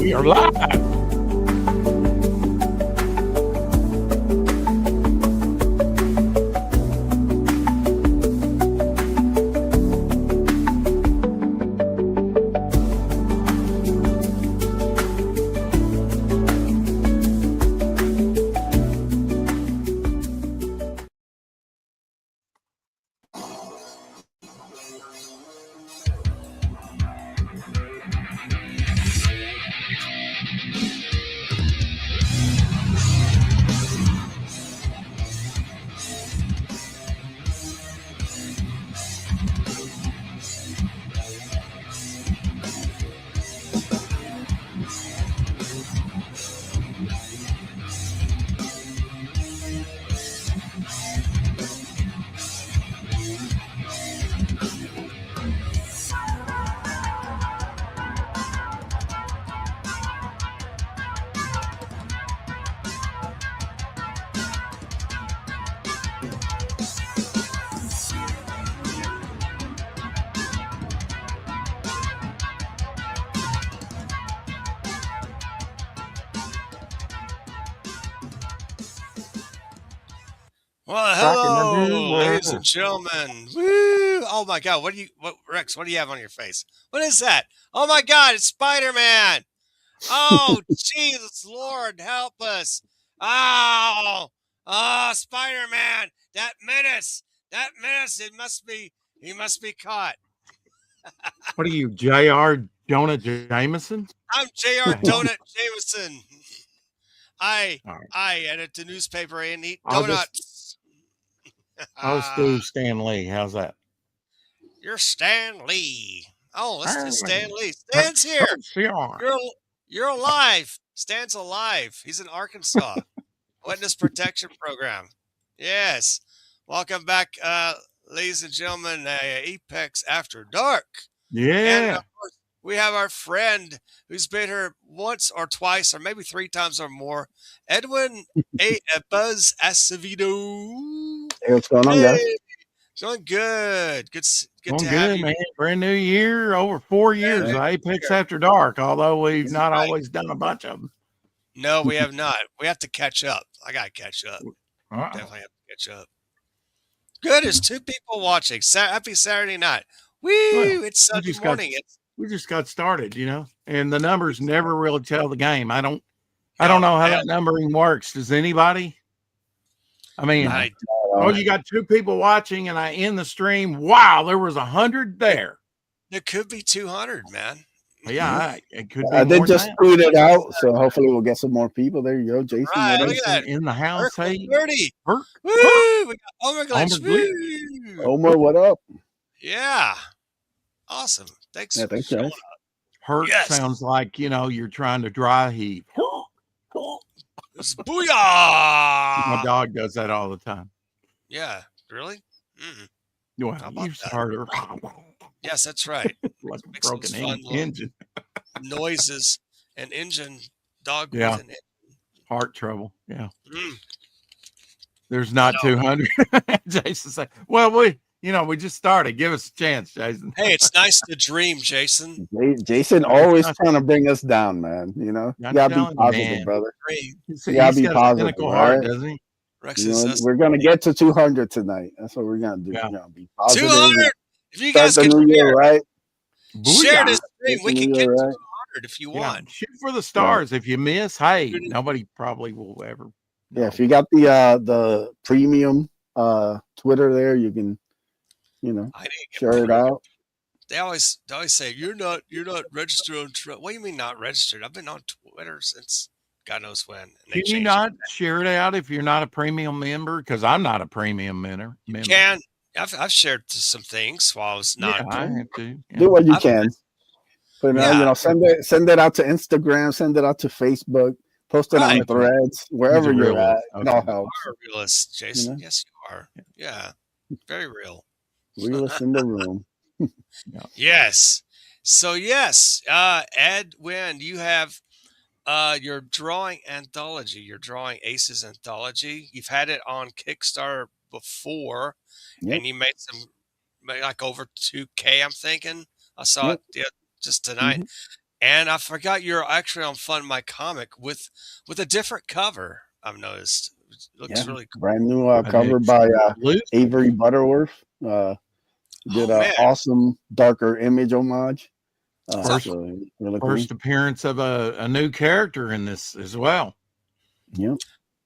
We are live. Well, Rocking the new hello, ladies and world. gentlemen. Woo! Oh my God, Rex? What do you have on your face? What is that? Oh my God, it's Spider-Man! Oh, Jesus, Lord, help us! Oh, Spider-Man! That menace! He must be caught. What are you, J.R. Jonah Jameson? I'm J.R. The hell? Donut Jameson. I All right. I edit the newspaper and eat I'll just donuts. do Stan Lee. How's that? You're Stan Lee. Oh, let's do Stan Lee. Stan's here. Excelsior. You're you're alive. Stan's alive. He's in Arkansas. Witness Protection Program. Yes. Welcome back, ladies and gentlemen. Apex After Dark. And Yeah. of course, we have our friend who's been here once or twice or maybe three times or more, Edwin Buzz Acevedo. Hey, what's going on, guys? Hey, doing good. Good Going to have good, you. man. Brand new year. Over 4 years Yeah. of Apex After Dark, although we've not Right. always done a bunch of them. No, we have not. We have to catch up. I got to catch up. Uh-uh. Definitely have to catch up. Good. There's two people watching. Happy Saturday night. Woo! Well, It's Sunday morning. We just got started, and the numbers never really tell the game. I don't No, know how man. that numbering works. Does anybody? I mean, I you got 2 people watching, and I end the stream. Wow, there was 100 there. There could be 200, man. Yeah, it could be I more did just than tweet it out, so hopefully we'll get some more people. There you go, Jason. Right, what look up? at that. in the house. Urkel Hey, 30. Herc, Woo! Herc, We got Homer Glitch. Homer Glitch. Woo! Omar, what up? Yeah. Awesome. Thanks Yeah, for thanks, showing guys. up. Herc Yes. sounds like, you're trying to dry heave. It's My booyah! dog does that all the time. Yeah. Really? Mm. Well, How about you've that? heard her Yes, that's right. like a Make some broken fun little engine. noises. An engine. Dog Yeah. with an engine. Heart trouble. Yeah. Mm. There's not No. 200. Jason said, well, we just started. Give us a chance, Jason. Hey, it's nice to dream, Jason. Jason always trying to bring us down, man. You I'm gotta be telling you, positive, man. brother. Dream. He's gotta be got a positive, cynical all heart, right? doesn't he? Rex is We're gonna get to 200 tonight. That's what we're gonna do. Yeah. We're gonna be positive. 200. If you Start guys the could new year share, right. share this Booyah. stream, Start we the can new get year to right. 200 if you Yeah, want. shoot for the stars. If you miss, hey, nobody probably will ever. Yeah, if you got the premium Twitter there, you can, I didn't get share it premium. out. They always say you're not registered on Twitter. What do you mean not registered? I've been on Twitter since God knows when. And they Can you changed not share it out if you're not a premium member? Because I'm not a premium member. it. Can I've shared some things while I was not. Yeah, I have to. Yeah. Do what you I've- can. But Yeah. send it out to Instagram, send it out to Facebook, post it Right. on Threads, wherever He's a you're at. realist. It all Okay. helps. You are a realist, Jason. You know? Yes, you are. Yeah. Very real. Realist in the room. Yes. So yes, Edwin, you have your drawing anthology, your drawing aces anthology. You've had it on Kickstarter before, Yep. and you made like over 2K. I'm thinking I saw it just tonight, And I forgot you're actually on Fund My Comic with a different cover. I've noticed. It looks Yeah, really cool. brand new An cover by exclusive. Avery Butterworth. Did Oh an man, awesome darker image homage. First So really cool. first appearance of a new character in this as well. Yep.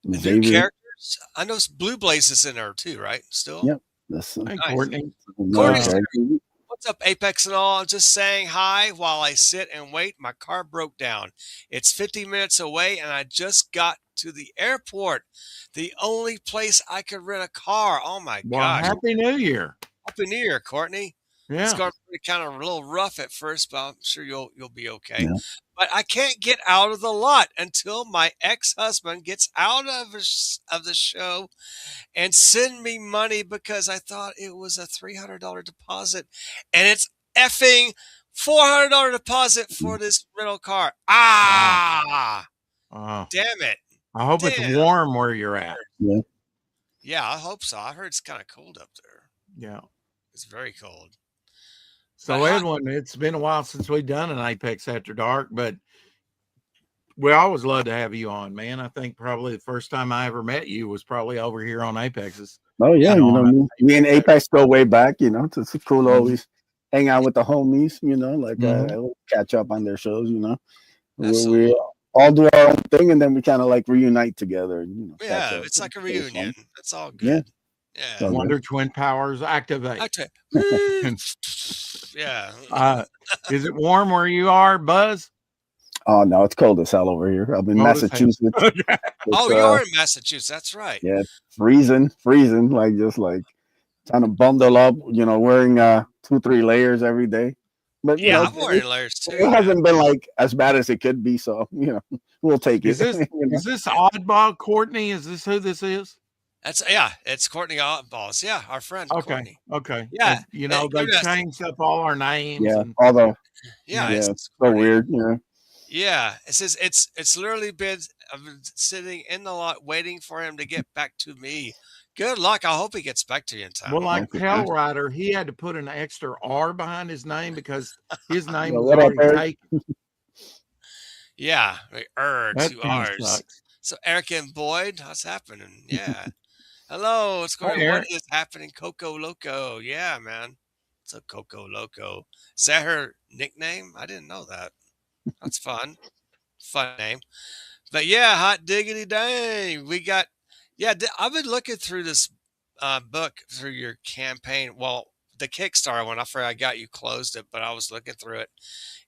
new Xavier. characters. I know Blue Blaze is in there too, right? Still. Yep. That's Hey, Nice. Courtney. another Courtney's character. What's up, Apex and all? I'm just saying hi while I sit and wait. My car broke down. It's 50 minutes away, and I just got to the airport. The only place I could rent a car. Oh my Well, gosh! Happy New Year. Happy New Year, Courtney. It's Yeah. going to be kind of a little rough at first, but I'm sure you'll be okay. Yeah. But I can't get out of the lot until my ex-husband gets out of the show and send me money because I thought it was a $300 deposit, and it's effing $400 deposit for this rental car. Ah, Uh, damn it! I hope it's Damn. warm where you're at. Yeah. Yeah, I hope so. I heard it's kind of cold up there. Yeah. It's very cold. So, But Edwin, it's been a while since we've done an Apex After Dark, but we always love to have you on, man. I think probably the first time I ever met you was probably over here on Apex's. Oh yeah, You you know, know, me and Apex go way back. You know, it's cool to Mhm. always hang out with the homies. You know, like Mhm. catch up on their shows. You know, Absolutely. we all do our own thing, and then we kind of like reunite together. You know, catch Yeah, up. it's like a It's fun. reunion. That's all Yeah. good. Yeah. So Wonder Twin Powers activate. Okay. Yeah. Is it warm where you are, Buzz? Oh no, it's cold as hell over here. I'm in Cold as hell. Massachusetts. Okay. Oh, It's, you're in Massachusetts. That's right. yeah, freezing, like just like trying to bundle up. You know, wearing 2-3 layers every day. But you Yeah, know, I'm wearing layers too. it hasn't been like as bad as it could be. So you know, we'll take it. Is this you know? is this Oddball Courtney? Is this who this is? It's Courtney Balls. Yeah, our friend Okay. Courtney. Okay. Yeah, You know, give they it a- changed up all our names. Yeah, And all the Yeah, yeah, it's it's so Courtney. weird. Yeah. Yeah, it says it's literally been I've been sitting in the lot waiting for him to get back to me. Good luck. I hope he gets back to you in time. well, like Okay. Tell Rider, he had to put an extra R behind his name because his name Yeah, was what up, already Eric? Yeah, That two kind of R's. sucks. So Eric and Boyd, what's happening? Yeah. Hello, it's going. Eric. What is happening, Coco Loco? Yeah, man. It's a Coco Loco. Is that her nickname? I didn't know that. That's fun. Fun name. But yeah, hot diggity dang. We got, yeah, I've been looking through this book through your campaign. Well, the Kickstarter one, I forgot I got you closed it, but I was looking through it.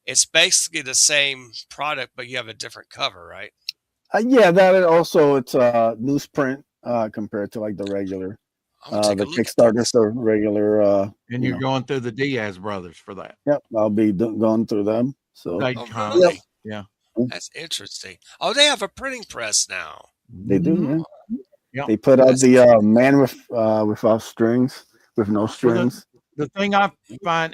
It's basically the same product, but you have a different cover, right? Yeah, that and also it's newsprint compared to like the regular. I'm gonna take The a look at Kickstarter's this. the regular. And you you're know. going through the Diaz brothers for that. Yep, I'll be going through them. So Date Oh, comics. really? Yeah. That's interesting. Oh, they have a printing press now. they do. Mhm. Yeah. Yep. They put out That's the man without strings, with no strings. The thing I find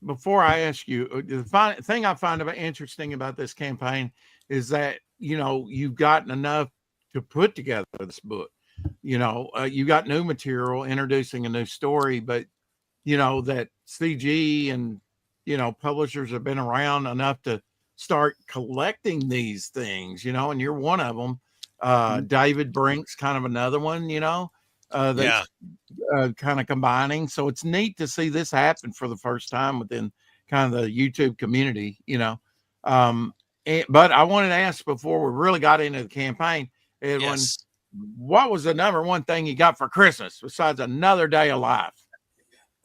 before I ask you, the thing I find interesting about this campaign is that, you know, you've gotten enough to put together this book. You know, you got new material introducing a new story, but you know that CG and, you know, publishers have been around enough to start collecting these things, you know, and you're one of them. David Brink's kind of another one, you know, that's kind of combining. So it's neat to see this happen for the first time within kind of the YouTube community, you know. But I wanted to ask before we really got into the campaign, Edwin, Yes. what was the number one thing you got for Christmas besides another day of life?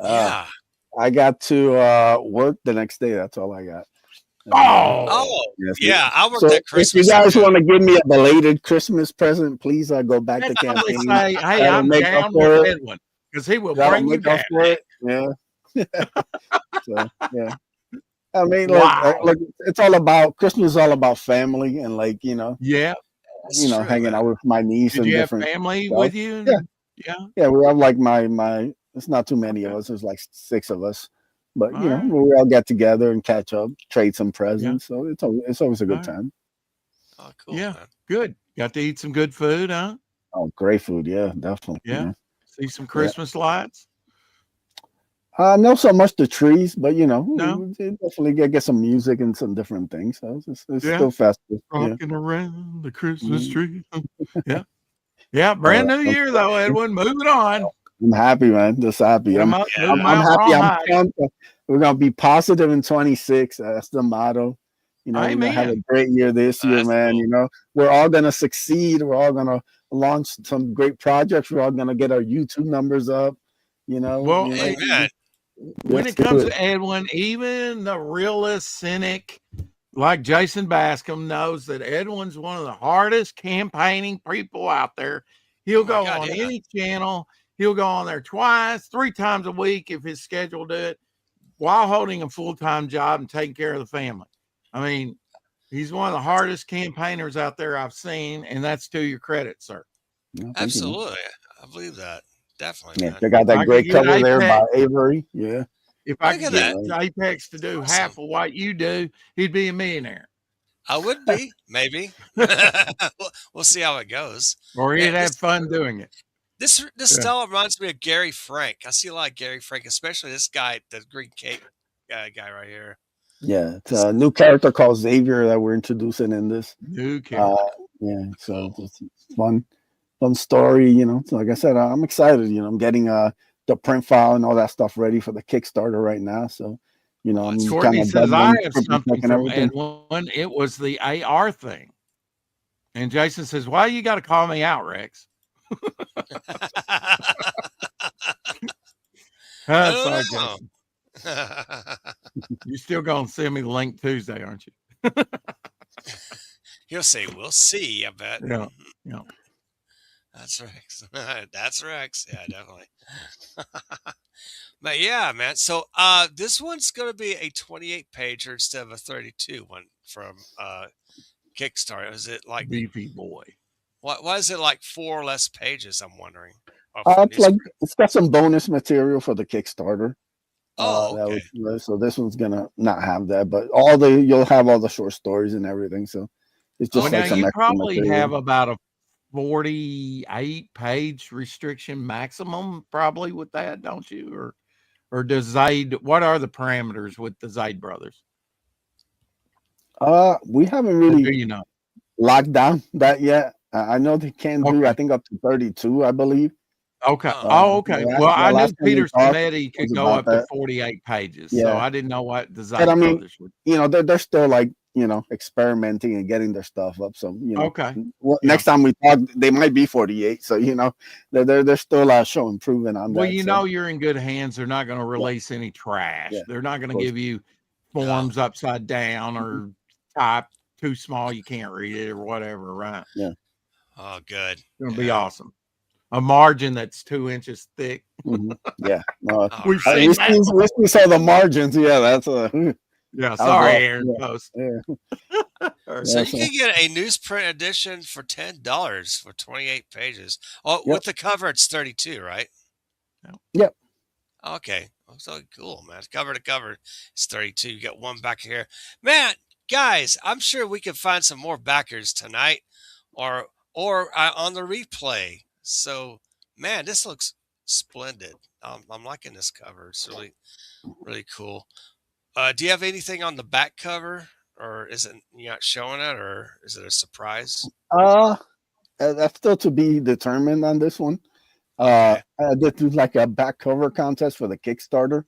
Yeah. I got to work the next day. That's all I got. Oh, Yes, yeah. I worked So at Christmas. if you guys too. want to give me a belated Christmas present, please go back to Probably campaign. say, hey, That'll I'm make up down for with it. Edwin because he will That'll bring you make up down. for it. Yeah. So yeah. I mean, Wow. look, it's all about Christmas. Is all about family and like Yeah. That's you know, true, hanging man. out with my niece Did and you have different. family stuff. with you? Yeah. Yeah. Yeah, we have like my. It's not too many of us. There's like 6 of us, but All you know, right. we all get together and catch up, trade some presents. So it's always a good All right. time. Oh, cool. Yeah. Man. Good. Got to eat some good food, huh? Oh, great food. Yeah, definitely. Yeah. Yeah. See some Christmas lights. Not so much the trees, but No? we definitely get some music and some different things. So it's Yeah. still festive. Yeah. Rocking around the Christmas Mm. tree. Yeah. Yeah. Oh, Brand new year though, Edwin. Moving on. I'm happy, man. Just happy. Put 'em I'm up, Yeah. move I'm, 'em I'm out, happy. raw I'm hide. pumped. We're gonna be positive in 26. That's the motto. We're gonna have a Amen. great year this year, That's man. cool. We're all gonna succeed. We're all gonna launch some great projects. We're all gonna get our YouTube numbers up. Well, Amen. when Let's it do comes it. to Edwin, even the realist cynic like Jason Bascom knows that Edwin's one of the hardest campaigning people out there. Oh He'll my go God. on Yeah. any channel. He'll go on there twice, 3 times a week if his schedule do it, while holding a full-time job and taking care of the family. I mean, he's one of the hardest campaigners out there I've seen, and that's to your credit, sir. No, thank you, man. Absolutely. I believe that. Definitely, Yeah, man. they got If that I could great get cover there by Apex, Avery. Yeah, if I Look could at get that. yeah. Apex to do half Awesome. of what you do, he'd be a millionaire. I would be, maybe. We'll see how it goes. Or he'd Man, have fun doing it. this Yeah. style reminds me of Gary Frank. I see a lot of Gary Frank, especially this guy, the green cape guy right here. Yeah, it's This a new character called Xavier that we're introducing in this. New Uh, character. yeah, so cool. it's fun story. So like I said, I'm excited. I'm getting the print file and all that stuff ready for the Kickstarter right now. So, Oh, I'm that's kind Courtney of says, I doubling, have triple something checking from everything. Edwin. It was the AR thing. And Jason says, why you got to call me out, Rex? I Sorry, don't know. Jason. You still going to send me the link Tuesday, aren't you? He'll say, "We'll see." I bet. Yeah. Yeah. That's Rex. That's Rex. Yeah, definitely. But yeah, man. So this one's gonna be a 28 pager instead of a 32 one from Kickstarter. Is it like Beefy boy. why is it like 4 less pages? I'm wondering. Oh, from It's like newsprint. it's got some bonus material for the Kickstarter. Oh, That okay. was so this one's gonna not have that, but you'll have all the short stories and everything. So it's Well, just now like some you extra probably have material. about a 48 page restriction maximum, probably with that, don't you? Or does Zaid, what are the parameters with the Zaid brothers? We haven't Or do really you know? locked down that yet. I know they can do, I Okay. think, up to 32, I believe. Okay. Oh, Oh, okay. Well, The I knew last time we Peter talked Samedi was could go about up to that. 48 pages. So Yeah. I didn't know what the But I Zaid mean, brothers would. they're still like, experimenting and getting their stuff up. So, Okay. Yeah. next time we talk, they might be 48. So, they're still showing proven on Well, that. So, you're in good hands. They're not going to yeah, release any trash. yeah, They're not of going to course. give you no. forms upside down Mhm. or type too small you can't read it or whatever, right? Yeah. Oh, good. It's going to be Yeah. awesome. A margin that's 2 inches thick. Yeah. All We've right. seen that. We saw the margins. Yeah, that's Yeah, that was sorry, rough. Aaron Yeah. Post. Yeah. So Yeah, you can get a newsprint edition for $10 for 28 pages. Oh, Yep. with the cover, it's 32, right? Yep. Okay. Oh, so cool, man. Cover to cover, it's 32. You got one back here. Man, guys, I'm sure we can find some more backers tonight or on the replay. So, man, this looks splendid. I'm liking this cover. It's really, really cool. Do you have anything on the back cover, or is it you not showing it, or is it a surprise? That's still to be determined on this one. Okay. I did do like a back cover contest for the Kickstarter.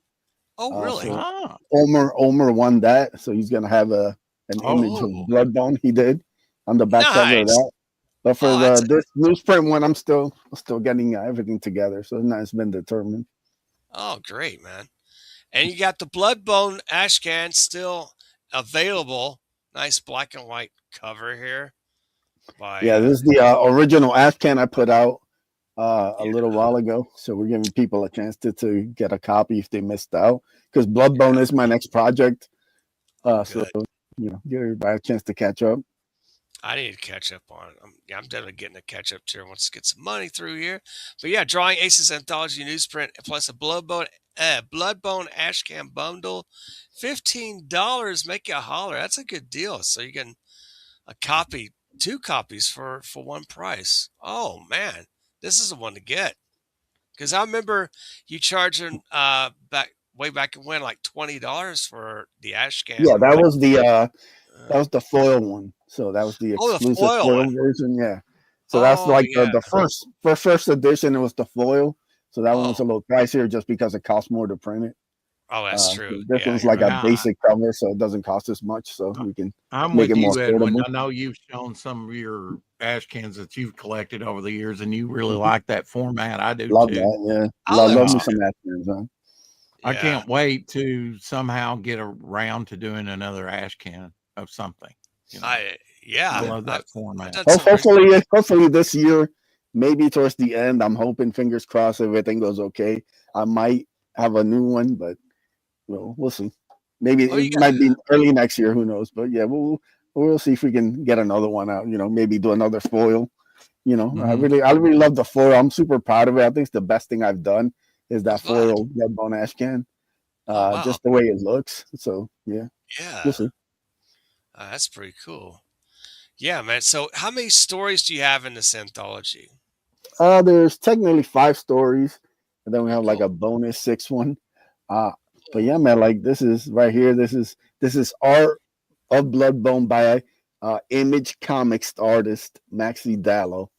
Oh, really? So Ah, Omer won that, so he's gonna have an image of Oh, Bloodbone he did on the back cover of nice. that. But for Oh, that's this newsprint one, I'm still getting everything together, so it's been determined. great, man. And you got the Bloodbone ash can still available. Nice black and white cover here. Yeah, this is the original ash can I put out a Yeah. little while ago, so we're giving people a chance to get a copy if they missed out. Because Bloodbone is my next project, so Good. give everybody a chance to catch up. I need to catch up on it. I'm definitely getting a catch up tier once I get some money through here. But yeah, Drawing Aces Anthology newsprint plus a Bloodbone Ashcan bundle, $15. Make you a holler. That's a good deal. So you can a copy, 2 copies for one price. Oh man, this is the one to get. Because I remember you charging back way back when, like $20 for the ash can. Yeah, that was Uh, the foil one. So that was the oh, the exclusive foil foil one. version. Yeah. So that's Oh like yeah. the first edition. It was the foil. So that one was Oh, a little pricier just because it cost more to print it. oh, that's true. This Yeah, one's you're like a right. Yeah, basic cover, so it doesn't cost as much. So we can I'm make with it more you, Edwin. affordable. I know you've shown some of your ash cans that you've collected over the years, and you really like that format. I do Love too. that. Yeah. I love Love it me Uh, too. some Atkins, huh? I Yeah. can't wait to somehow get around to doing another ash can of something. You know, I Yeah. love I've that format. done some research. Hopefully this year, maybe towards the end, I'm hoping, fingers crossed, everything goes okay. I might have a new one, but we'll see. Maybe Oh, it you got. might be early next year. Who knows? But yeah, we'll see if we can get another one out. Maybe do another foil. Mhm. I really love the foil. I'm super proud of it. I think it's the best thing I've done is I'm that glad. foil red bone ash can. Oh wow. Just the way it looks. So yeah, we'll Yeah. see. That's pretty cool. Yeah, man. So, how many stories do you have in this anthology? There's technically 5 stories, and then we have like Cool. a bonus 6 one. Uh, but Cool. yeah, man, like this is right here. This is art of Bloodbone by Image Comics artist Maxi Dallo.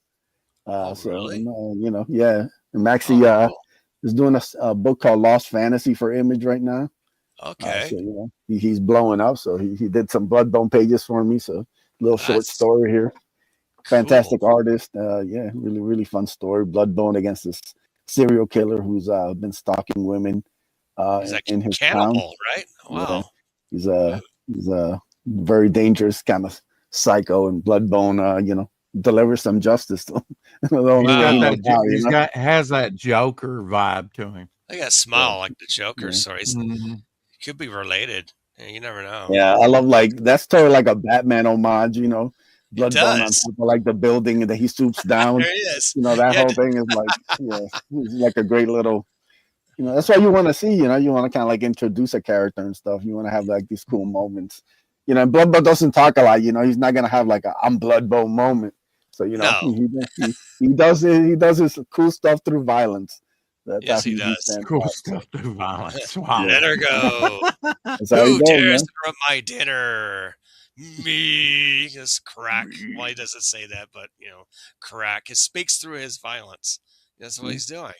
Oh, So really? yeah, and Oh, Maxi cool. is doing a book called Lost Fantasy for Image right now. Okay. So he's blowing up. So he did some Bloodbone pages for me. So little short That's story here. cool. Fantastic artist. Yeah, really, really fun story. Bloodbone against this serial killer who's been stalking women He's like in his town. cannibal, right? Yeah, Wow. he's Ooh. a very dangerous kind of psycho, and Bloodbone, delivers some justice to him the only He's way got he Wow. knows that. how. He's got has that Joker vibe to him. I got a Yeah, smile like the Joker yeah, stories. Mhm. Could be related. Yeah, you never know. yeah. I love like that's totally like a Batman homage. It Bloodbone on does. top of like the building, and then he swoops down. There he is. That Yeah. whole thing is like, yeah, it's like a great little. That's what you want to see. You want to kind of like introduce a character and stuff. You want to have like these cool moments. And Bloodbone doesn't talk a lot. He's not gonna have like a I'm Bloodbone moment. So No. he does it. He does his cool stuff through violence. That's how Yes, he he does. stands Cool out. So stuff through violence. yeah, Wow. Let her go. that's how he Who goes, dares man. interrupt my dinner? Me. Just crack. Well, he doesn't say that, but crack. It speaks through his violence. That's what Yeah. he's doing.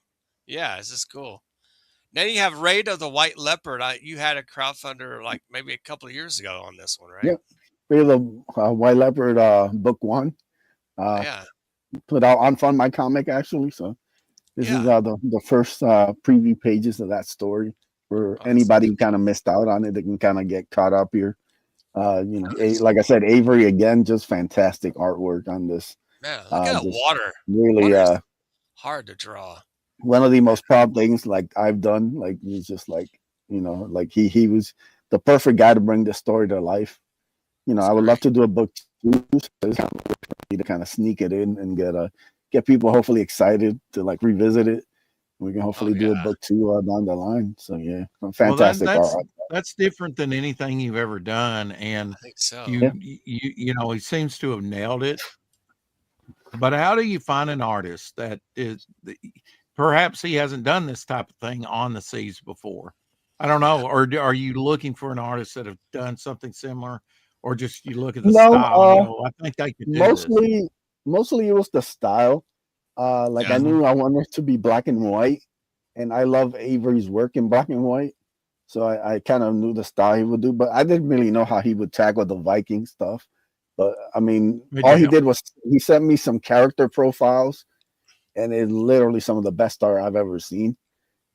Yeah, this is cool. Then you have Raid of the White Leopard. You had a crowdfunder like maybe a couple of years ago on this one, right? Yeah. Fear the White Leopard book 1. Uh, Yeah, Put out on Fund My Comic actually. So this is yeah. the first preview pages of that story for Oh, that's anybody who kind of missed out on it. They can kind of get caught up here. nice. Like I said, Avery again, just fantastic artwork on this. Man, look at that Just water. really Water is hard to draw. one of the most proud things like I've done. Like he's just like like he was the perfect guy to bring the story to life. It's I would love great. to do a book too. So it's kind of to kind of sneak it in and get people hopefully excited to like revisit it. We can Oh hopefully do a yeah, book 2 down the line. So yeah, Well, fantastic art. that's different than anything you've ever done, and I think so. Yeah. he seems to have nailed it. But how do you find an artist that is perhaps he hasn't done this type of thing on the seas before? I don't Yeah. know. Or are you looking for an artist that have done something similar, or just you look at the No, style and go, I think I could do this. mostly it was the style. Like Yeah. I Mhm. knew I wanted it to be black and white, and I love Avery's work in black and white. So I kind of knew the style he would do, but I didn't really know how he would tackle the Viking stuff. But I mean, Good all he deal. did was he sent me some character profiles, and it's literally some of the best art I've ever seen.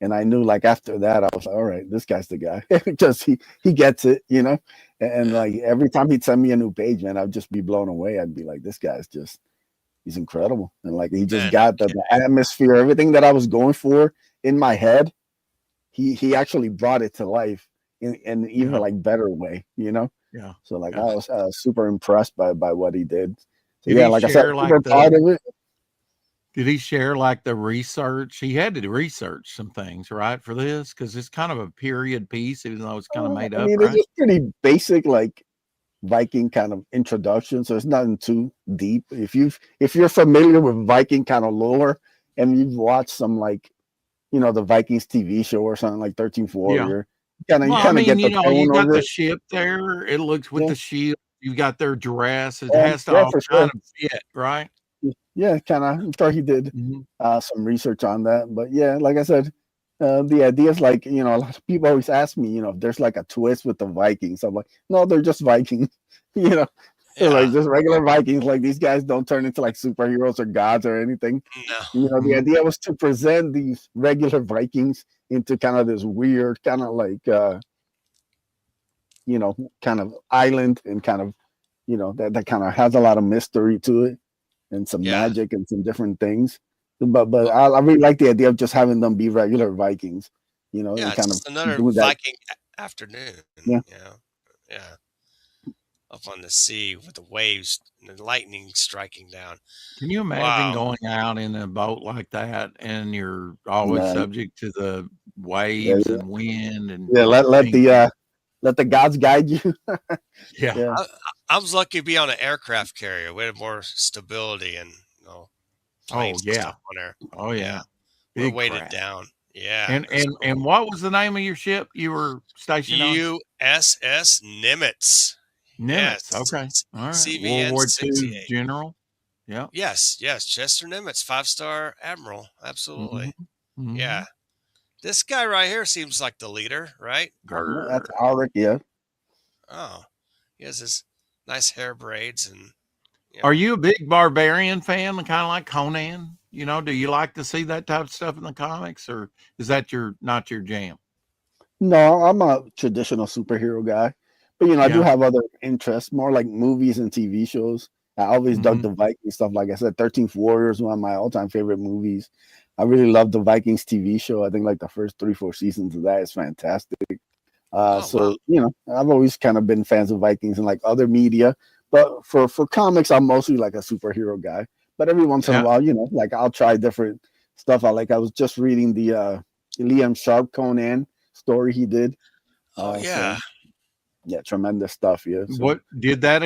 And I knew like after that, I was like, all right, this guy's the guy. Just he gets it, And Yeah. like every time he'd send me a new page, man, I'd just be blown away. I'd be like, this guy's just he's incredible. And like he just Man, no got the atmosphere, everything that I was going for in my head, he actually brought it to life in even Yeah. like better way. Yeah. So like Yeah. I was super impressed by what he did. So Did yeah, he like I said, share super like proud of it. did he share like the research? He had to research some things, right, for this? Because it's kind of a period piece, even though it's kind of made I up, mean, it's right? just pretty basic, like Viking kind of introduction, so it's nothing too deep. If you're familiar with Viking kind of lore and you've watched some like the Vikings TV show or something like 13th Yeah. Warrior. You Well, I kind of mean, get the you tone got of the it. ship there. It looks with Yeah, the shield. You got their dress. It has to yeah, all for kind sure. of fit, right? Yeah, kind of. I'm sure he did Mhm. some research on that. But yeah, like I said, the idea is like, a lot of people always ask me, if there's like a twist with the Vikings. I'm like, no, they're just Vikings. you know, they're like Yeah. just regular Vikings. Like these guys don't turn into like superheroes or gods or anything. No. The Mhm. idea was to present these regular Vikings into kind of this weird kind of like kind of island, and kind of that kind of has a lot of mystery to it, and some Yeah. magic and some different things. But Well, I really like the idea of just having them be regular Vikings, yeah, and it's kind of just another do that. Viking afternoon, Yeah, you know. Yeah. Up on the sea with the waves and the lightning striking down. Can you imagine Wow. going out in a boat like that and you're always yeah, subject to the yeah, waves and wind and yeah. being Let the gods guide you. yeah. Yeah, I, I was lucky to be on an aircraft carrier. We had more stability and Oh planes and yeah. stuff on there. Oh Yeah. yeah. We're Big weighted craft. down. Yeah. And That's and cool. and what was the name of your ship you were stationed on? USS Nimitz. Nimitz. Yes. Okay. All right. World CVN War II 68. general. Yep. Yes. Yes. Chester Nimitz, 5-star admiral. Mhm. Absolutely. Yeah. Mhm. This guy right here seems like the leader, right? yeah, that's Grr. Alric. Yeah. Oh, he has his nice hair braids and, you Are know, you a big barbarian fan, kind of like Conan? Do you like to see that type of stuff in the comics, or is that your not your jam? No, I'm a traditional superhero guy, but I do Yeah. have other interests, more like movies and TV shows. I always dug Mhm. the Viking stuff. Like I said, 13th Warrior is one of my all-time favorite movies. I really love the Vikings TV show. I think like the first 3, 4 seasons of that is fantastic. oh, wow. So I've always kind of been fans of Vikings and like other media, but for comics, I'm mostly like a superhero guy. But every once in a Yeah. while, like I'll try different stuff. I was just reading the Liam Sharp Conan story he did. Oh, So yeah. yeah, tremendous stuff. Yeah. So What did that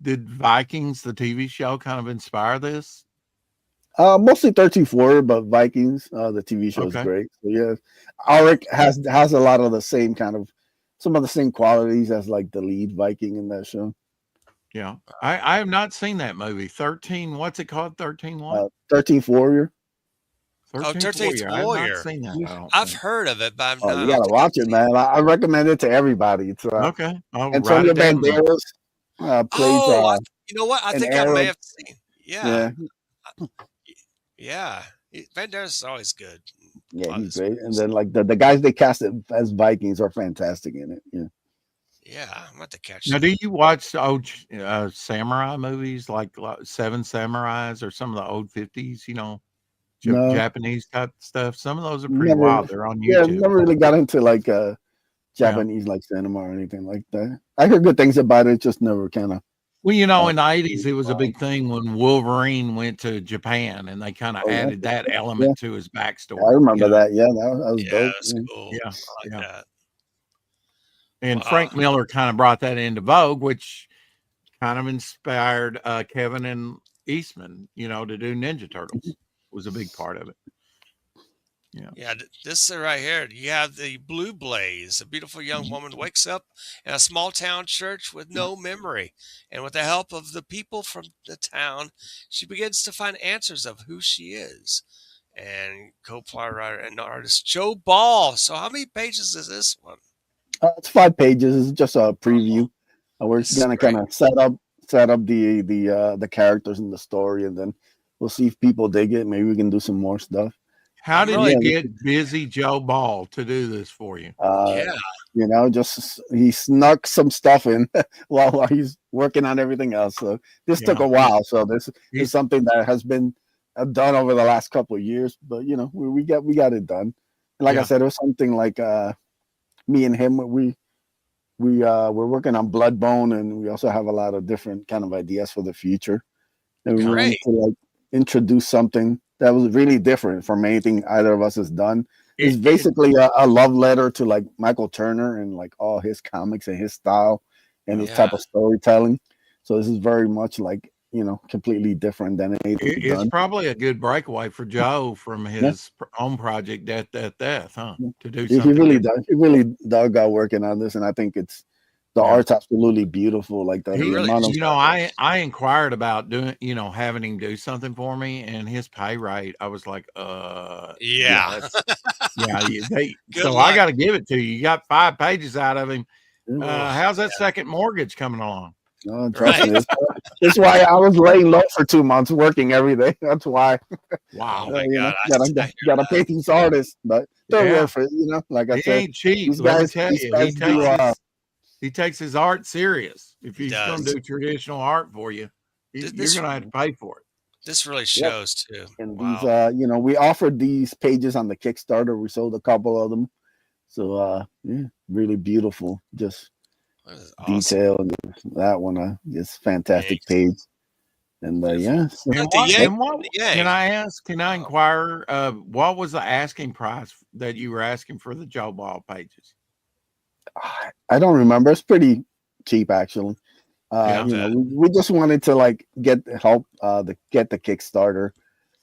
did Vikings the TV show kind of inspire this? mostly 34, but Vikings, the TV show is Okay. great. So yeah, Auric has a lot of the same kind of some of the same qualities as like the lead Viking in that show. Yeah. I have not seen that movie. 13, what's it called? 13 what? 13th Warrior. Oh, 13th 13th Warrior. I have not Warrior. seen that, I don't I've think. heard of it, but Oh, I you don't gotta think I've watch it, seen it. man. I recommend it to everybody. It's Okay. I'll write Antonio it down then. Banderas plays Oh, you know what? I an think I may Arab. have seen. Yeah. Yeah, Yeah. Banderas is always good. A yeah, lot of he's his great. And movies. then like the guys they cast as Vikings are fantastic in it. Yeah. Yeah. I'm about to catch Now, do that. you watch the old samurai movies like Seven Samurais or some of the old 50s, No, Japanese type stuff? Some of those are pretty never. wild. They're on Yeah, YouTube. never really got into like Yeah. Japanese like cinema or anything like that. I heard good things about it, just never kind of. Well, Uh, in the 80s, it was a big thing when Wolverine went to Japan and they kind of oh yeah, added that yeah, element to his I backstory, remember that. Yeah, that was Yeah, dope. that's Yeah. cool. Yeah. I like Yeah. that. And Wow. Frank Miller kind of brought that into vogue, which kind of inspired Kevin and Eastman, to do Ninja Turtles. Was a big part of it. Yeah. Yeah, this right here, you have the Blue Blaze. A beautiful young woman wakes up in a small town church with no memory. And with the help of the people from the town, she begins to find answers of who she is. And co-plot writer and artist Joe Ball. So how many pages is this one? It's 5 pages. It's just a Oh, preview. We're this is gonna kind great. of set up the characters and the story, and then we'll see if people dig it. Maybe we can do some more stuff. How I'm did really, you Yeah, get busy Joe Ball to do this for you? uh, yeah, just he snuck some stuff in while he's working on everything else. So this took Yeah. a while. So this is He's something that has been done over the last couple of years, but we got it done. And like I yeah. said, it was something like me and him. We're working on Bloodbone, and we also have a lot of different kind of ideas for the future. And we Yeah. wanted great. to like introduce something that was really different from anything either of us has done. It's It basically a love letter to like Michael Turner and like all his comics and his style and yeah. his Yeah, type of storytelling. So this is very much like completely different than anything It's done. probably a good breakaway for Joe from his own project, Death, huh? To do He something really different. does. He really dug out working on this, and I think the Yeah. art's absolutely beautiful. Like the He, amount of I inquired about doing, having him do something for me, and his pay rate, I was like, Yeah. Good so I luck. got to give it to you. You got 5 pages out of him. Ooh, How's that second mortgage coming along? Oh, trust Right. me. That's why I was laying low for 2 months, working every day. That's why. Wow. Oh my God. Gotta pay these artists, but they're Yeah. worth it. Like I He said, ain't cheap. these Let me guys, tell these you, guys do. he takes his art serious. If He he's going to does. do traditional art for you, you're This going to have to pay for it. this really Yep. shows too. And Wow. these, we offered these pages on the Kickstarter. We sold a couple of them. So, really beautiful. Just That is detail. And that one, just fantastic page. And Beautiful. so, And Got the yang. what The yang. can I ask? Can I inquire? What was the asking price that you were asking for the Joe Ball pages? I don't remember. It's pretty cheap, actually. Yeah. We just wanted to get help get the Kickstarter.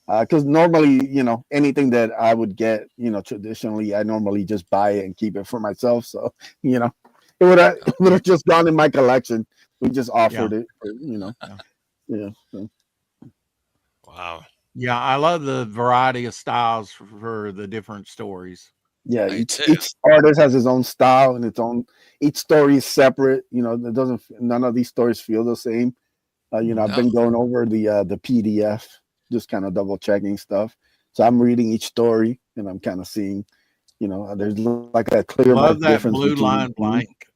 Because normally, anything that I would get, traditionally, I normally just buy it and keep it for myself. So, it would have just gone in my collection. We just offered it, yeah. So. Wow. Yeah, I love the variety of styles for the different stories. Yeah, each artist has his own style and each story is separate. None of these stories feel the same. I've been going over the PDF, just kind of double checking stuff. So I'm reading each story and I'm kind of seeing, there's like a clear Love that difference blue between line blank.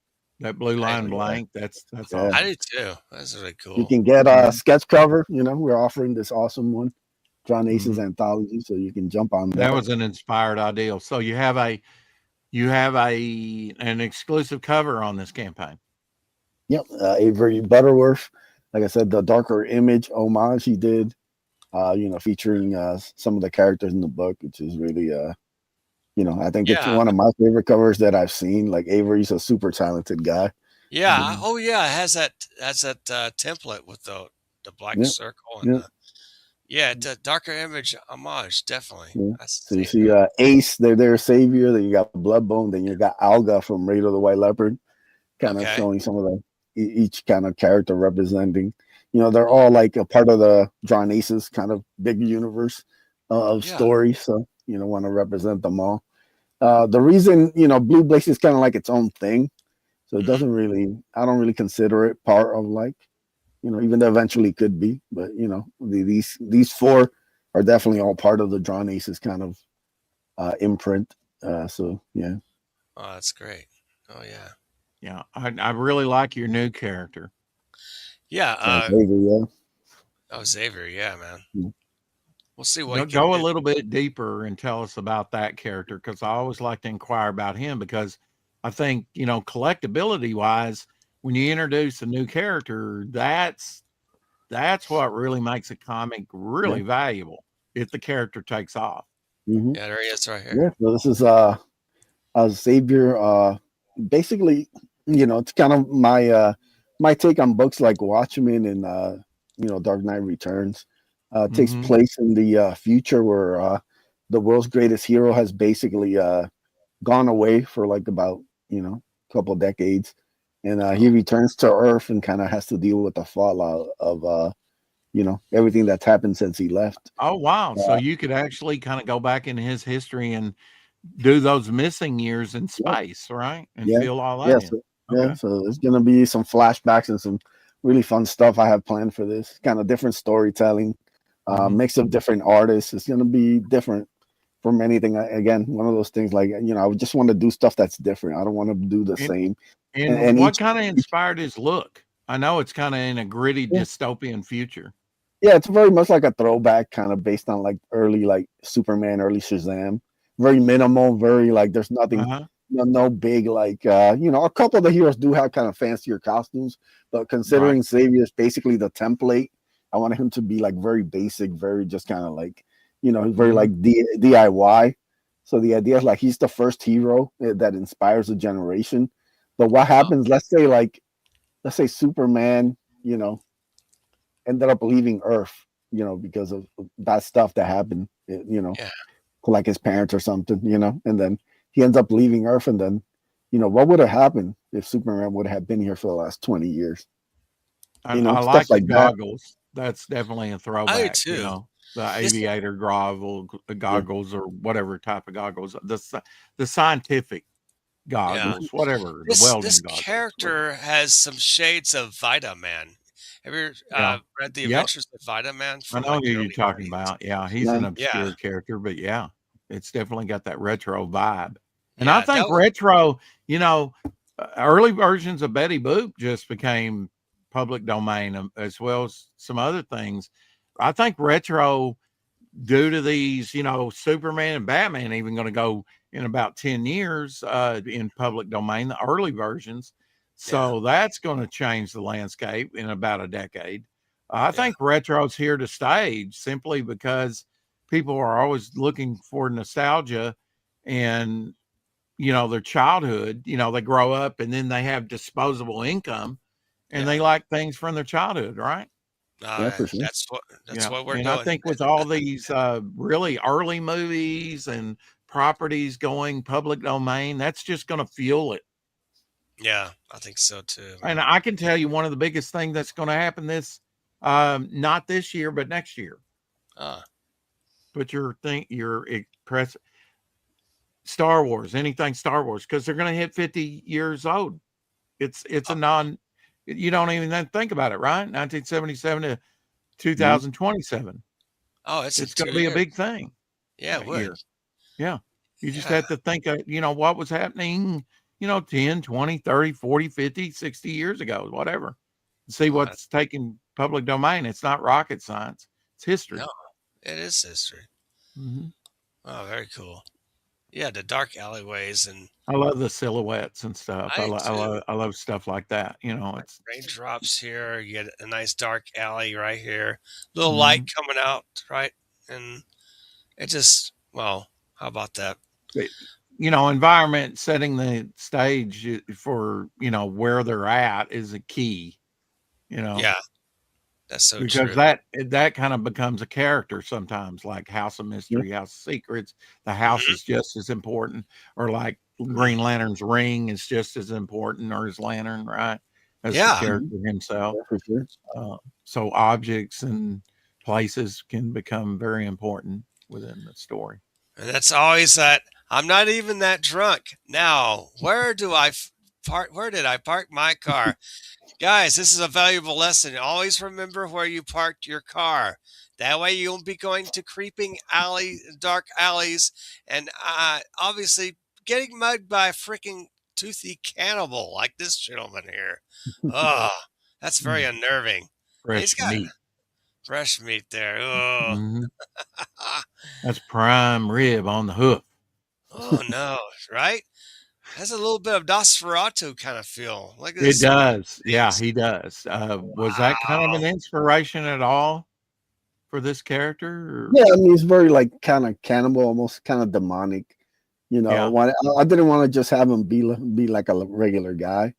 That blue line blank. That's awesome. I do too. That's really cool. You can get a sketch cover. We're offering this awesome one, John Ace's anthology, so you can jump on that. That was an inspired ideal. So you have an exclusive cover on this campaign. Yep, Avery Butterworth. Like I said, the darker image homage he did, featuring some of the characters in the book, which is really, I think it's one of my favorite covers that I've seen. Like Avery's a super talented guy. Yeah. Oh yeah, it has that template with the black circle and the darker image homage, definitely. Yeah. So you see Ace, they're their savior. Then you got Bloodbone. Then you got Alga from Raid of the White Leopard, kind of showing some of each kind of character representing. They're all like a part of the John Ace's kind of big universe of stories. So want to represent them all. The reason Blue Blaze is kind of like its own thing, so it doesn't really. I don't really consider it part of even though eventually could be, but these 4 are definitely all part of the John Ace's kind of imprint. So yeah. Oh, that's great. Oh yeah. Yeah, I really like your new character. Yeah. Xavier, Xavier, yeah, man. Yeah. We'll see what go a little bit deeper and tell us about that character, because I always like to inquire about him, because I think collectability wise, when you introduce a new character, that's what really makes a comic really valuable if the character takes off. Mm-hmm. Yeah, there he is right here. Yeah, so this is Xavier. Basically, it's kind of my take on books like Watchmen and Dark Knight Returns. Takes place in the future where the world's greatest hero has basically gone away for about a couple of decades, and he returns to Earth and kind of has to deal with the fallout of everything that's happened since he left. Oh wow! So you could actually kind of go back in his history and do those missing years in space, right? And feel all that. So there's gonna be some flashbacks and some really fun stuff I have planned for this. Kind of different storytelling, mix of different artists. It's gonna be different from anything. Again, one of those things like I just want to do stuff that's different. I don't want to do the same. And what kind of inspired his look? I know it's kind of in a gritty dystopian future. Yeah, it's very much like a throwback, kind of based on early Superman, early Shazam. Very minimal, very there's nothing, no big a couple of the heroes do have kind of fancier costumes, but considering Xavier's basically the template, I wanted him to be very basic, very just kind of very DIY. So the idea is he's the first hero that inspires a generation. But what happens? Let's say Superman, ended up leaving Earth, because of bad stuff that happened, Yeah. to like his parents or something, and then he ends up leaving Earth, and then, what would have happened if Superman would have been here for the last 20 years? I Stuff like the like that. goggles. That's definitely a I do throwback, too. the This, aviator Yeah. goggles or whatever type of goggles, the scientific yeah. goggles, whatever, the This welding goggles, whatever. character has some shades of Vita Man. Have you Yeah. read the Yep. Adventures of Vita Man I from know like who the you're early talking 90s? about. Yeah, he's Yeah. an Yeah, obscure character, but yeah, it's definitely got that retro vibe. And I yeah, think retro, early versions of Betty Boop just became public domain, as well as some other things. I think retro, due to these, Superman and Batman, even going to go in about 10 years in public domain, the early versions. yeah, So that's going to change the landscape in about a decade. I yeah, think retro's here to stay simply because people are always looking for nostalgia and, their childhood. They grow up and then they have disposable income and yeah. they like things from their childhood, right? Yeah, for sure. That's what we're And I doing. think with all these really early movies and properties going public domain, that's just going to fuel it. Yeah, I think so too, And man. I can tell you one of the biggest things that's going to happen not this year, but next year. Uh, Put your press Star Wars, anything Star Wars, because they're going to hit 50 years old. It's oh, a you don't even think about it, right? 1977 to Mhm. 2027. oh, it's in It's going to 2 be a years. big thing Yeah, it that would. year. Yeah. You just Yeah, had to think of, what was happening, 10, 20, 30, 40, 50, 60 years ago, whatever. See oh, what's taking public domain. It's not rocket science. It's history. no, it is history. Mhm. Oh, very cool. Yeah, the dark alleyways, and I love the silhouettes and stuff. I too. I love stuff like that. Like It's raindrops here, you get a nice dark alley right here, little light mhm. coming out, right? And it just, well, how about that? But, environment setting the stage for, where they're at is a key, you know. Yeah, that's so Because true. that kind of becomes a character sometimes, like House of Yeah. Mystery, House of Secrets. The house Mhm. is just as important, or like Green Lantern's ring is just as important, or his lantern, right, as the Yeah, character himself. Yeah, for sure. So objects and places can become very important within the story. and that's always that. I'm not even that drunk. Now, where do I park? Where did I park my car? Guys, this is a valuable lesson. Always remember where you parked your car. That way you won't be going to creeping dark alleys, and obviously getting mugged by a freaking toothy cannibal like this gentleman here. Oh, that's very Mm, unnerving. And he's fresh got meat. fresh meat there. Oh, Mhm. That's prime rib on the hoof. oh no, right? Has a little bit of Nosferatu kind of feel. Look at It this does. Yeah, face. he does. Was that kind of Wow. an inspiration at all for this character? Or? Yeah, I mean, it's very like kind of cannibal, almost kind of demonic. Yeah. I didn't want to just have him be like a regular guy.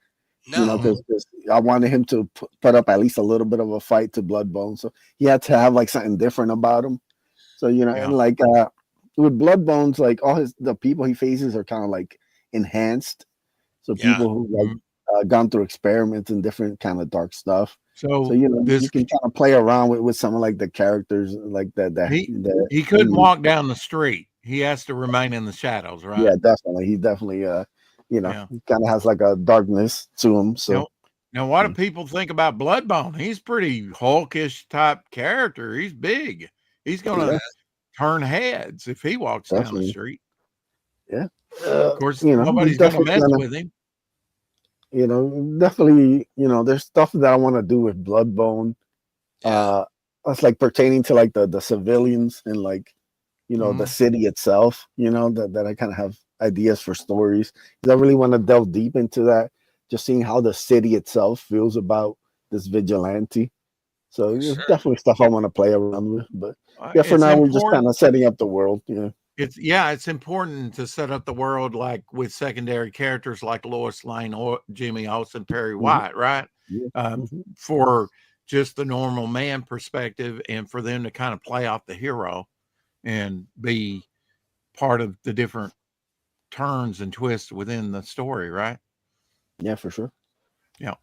No. Mhm. Because I wanted him to put up at least a little bit of a fight to Bloodbone. So he had to have like something different about him. So Yeah. and like with Bloodbones, like the people he faces are kind of like enhanced. So Yeah. people who like Mhm. gone through experiments and different kind of dark stuff. So So this you can kind of play around with some of like the characters like he that he couldn't walk down the street. He has to remain in the shadows, right? yeah, definitely. He definitely Yeah. he kind of has like a darkness to him. Now, So now what do yeah. people think about Bloodbone? He's pretty hulkish type character. He's big. He's Yeah, gonna turn heads if he walks down the definitely. street. Yeah. Of course, He's nobody's gonna definitely mess gonna, with him. definitely, there's stuff that I want to do with Bloodbone. Yeah. That's like pertaining to like the civilians and like, the Mhm. city itself, that I kind of have ideas for stories. 'Cause I really want to delve deep into that, just seeing how the city itself feels about this vigilante. So For there's sure. definitely stuff I want to play around with. But yeah, for It's now we're just kind important. of setting up the world. It's important to set up the world like with secondary characters like Lois Lane or Jimmy Olsen, Perry Mhm. White, right? Yeah. Um, Mhm. for just the normal man perspective, and for them to kind of play off the hero and be part of the different turns and twists within the story, right? Yeah, for sure. Yeah.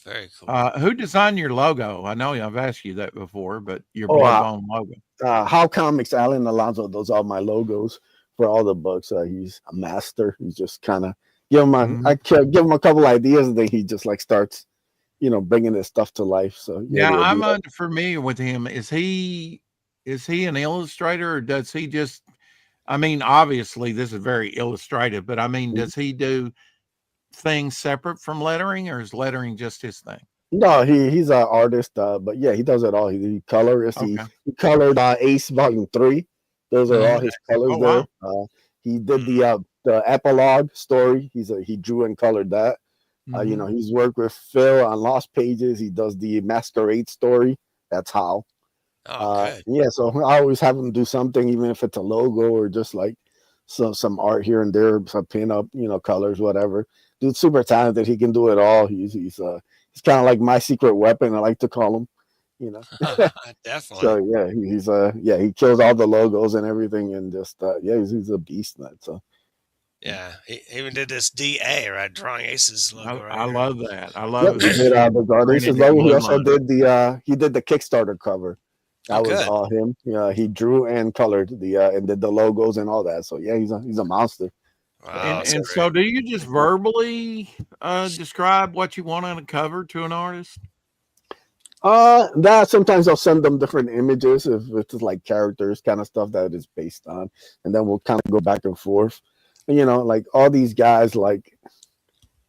Very cool. Who designed your logo? I know I've asked you that before, but your Oh, Bloodbone logo. How Comics, Alan Alonso does all my logos for all the books. He's a master. He's just kind of give him I give him a couple ideas, and then he just like starts, bringing his stuff to life. So Yeah, I'm unfamiliar with him. Is he an illustrator, or does he just? I mean, obviously this is very illustrative, but I mean, does he do things separate from lettering, or is lettering just his thing? No, he's an artist, but yeah, he does it all. He colors. Okay. He colored Ace Volume 3. Those are all his colors there. Wow. He did the epilogue story. He drew and colored that. He's worked with Phil on Lost Pages. He does the Masquerade story. That's how. Good. Yeah, so I always have him do something, even if it's a logo or just like some art here and there, some pin up, colors, whatever. Dude's super talented. He can do it all. He's kind of like my secret weapon, I like to call him. Definitely. So yeah, he kills all the logos and everything, and just he's a beast in that. So yeah, he even did this DA, right, drawing Ace's logo. I love that. I love it. He did the Ace's logo. He also did the Kickstarter cover. That was all him. Yeah, he drew and colored and did the logos and all that. So yeah, he's a monster. Wow, and so, do you just verbally describe what you want on a cover to an artist? That sometimes I'll send them different images if it's like characters kind of stuff that it's based on, and then we'll kind of go back and forth. And like all these guys, like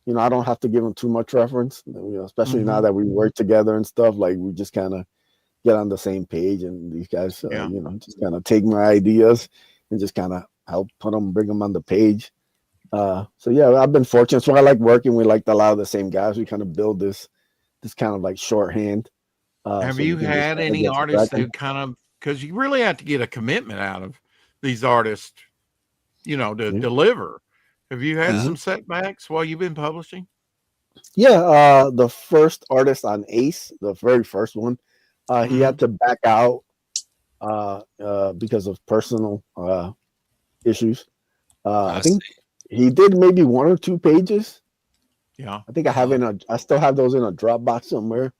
I don't have to give them too much reference. Especially now that we work together and stuff. Like we just kind of get on the same page, and these guys, just kind of take my ideas and just kind of help bring them on the page. So yeah, I've been fortunate. So I like working with like a lot of the same guys. We kind of build this kind of like shorthand. Have you had any artists who kind of, because you really have to get a commitment out of these artists, to deliver. Have you had some setbacks while you've been publishing? Yeah, the first artist on Ace, the very first one, he had to back out because of personal issues. I think he did maybe 1 or 2 pages. Yeah, I think I still have those in a Dropbox somewhere.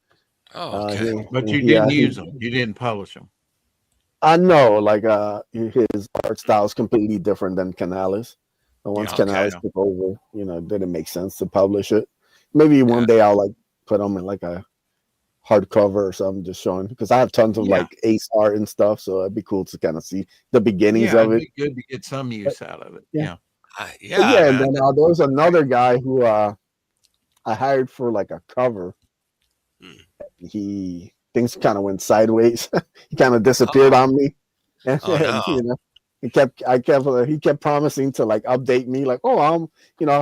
Oh, okay. But you didn't use them. You didn't publish them. I know, like his art style is completely different than Canales. And once Canales took over, it didn't make sense to publish it. Maybe one day I'll like put them in like a hardcover or something, just showing, because I have tons of like Ace art and stuff, so it'd be cool to kind of see the beginnings of it. It'd be good to get some use out of it. Yeah. Yeah. And then there was another guy who I hired for like a cover. Things kind of went sideways. He kind of disappeared on me, and he kept promising to like update me, like, I'll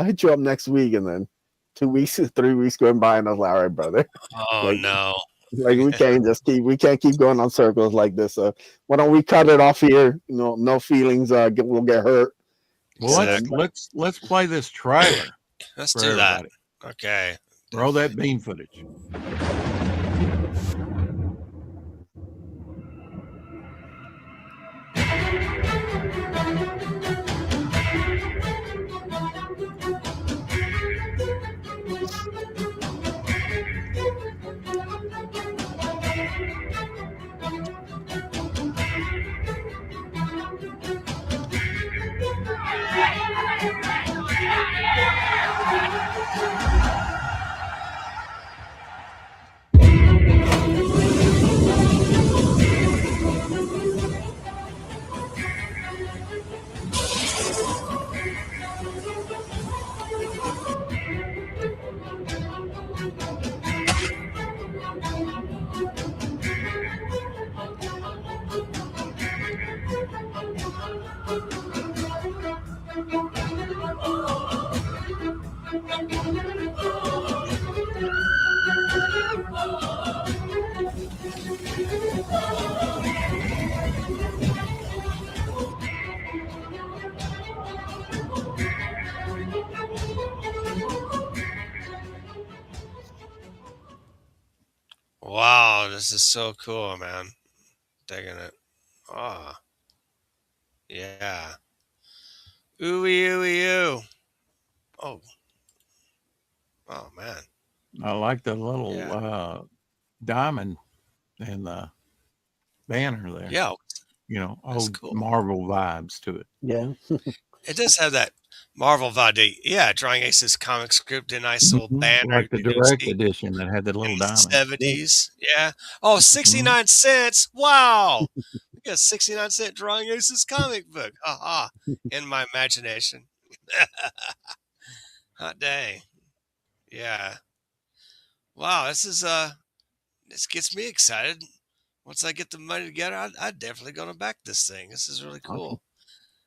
hit you up next week, and then 2 weeks, 3 weeks going by, and I was like, all right, brother. No. Like we can't keep going on circles like this. Why don't we cut it off here? No feelings. We'll get hurt. Well, let's play this trailer. Let's do that. Okay. Roll that beam footage. Wow, this is so cool, man. Digging it. Oh, yeah. Ooey, ooey, ooh. Oh, oh, man. I like the little Yeah. diamond and the banner there. Yeah, that's Old cool. Marvel vibes to it. Yeah. It does have that Marvel vibe. Yeah, Drawing Aces comic script, a nice little banner Like you the do direct see edition that had the in little the diamond. Yeah. 70s. Yeah. Oh, Mhm. 69 cents. Wow. We got a 69-cent Drawing Aces comic book. Haha. In my imagination. Hot dang. Yeah. Wow, this gets me excited. Once I get the money together, I'm definitely gonna back this thing. This is really Okay. cool.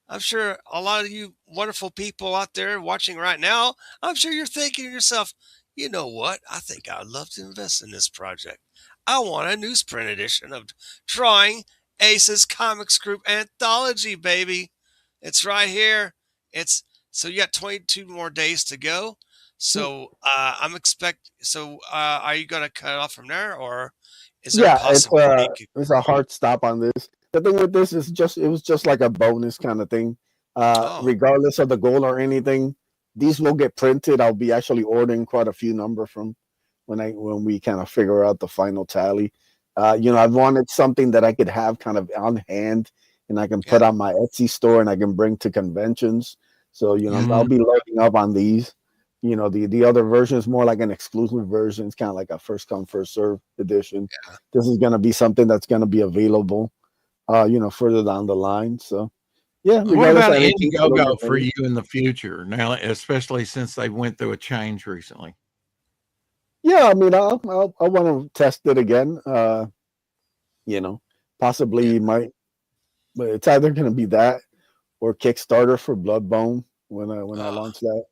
I'm sure a lot of you wonderful people out there watching right now, I'm sure you're thinking to yourself, you know what? I think I'd love to invest in this project. I want a newsprint edition of Drawing Aces Comics Group Anthology, baby. It's right here. It's so you got 22 more days to go. So are you gonna cut off from there, or is there a Yeah, possibility you could it's a hard stop on this. The thing with this is it was just like a bonus kind of thing. oh, Regardless of the goal or anything, these will get printed. I'll be actually ordering quite a few number from when we kind of figure out the final tally. I've wanted something that I could have kind of on hand and I can yeah. put on my Etsy store and I can bring to conventions. So, I'll Mhm. be loading up on these. The other version is more like an exclusive version. It's kind of like a first come, first serve edition. This is gonna be something that's gonna be available further down the line. So yeah, What regardless about of anything, a little Indiegogo bit for money. you in the future now, especially since they went through a change recently? Yeah, I mean, I want to test it again. You know, Yeah. possibly might, but it's either going to be that or Kickstarter for Bloodbone when I Oh, launch that.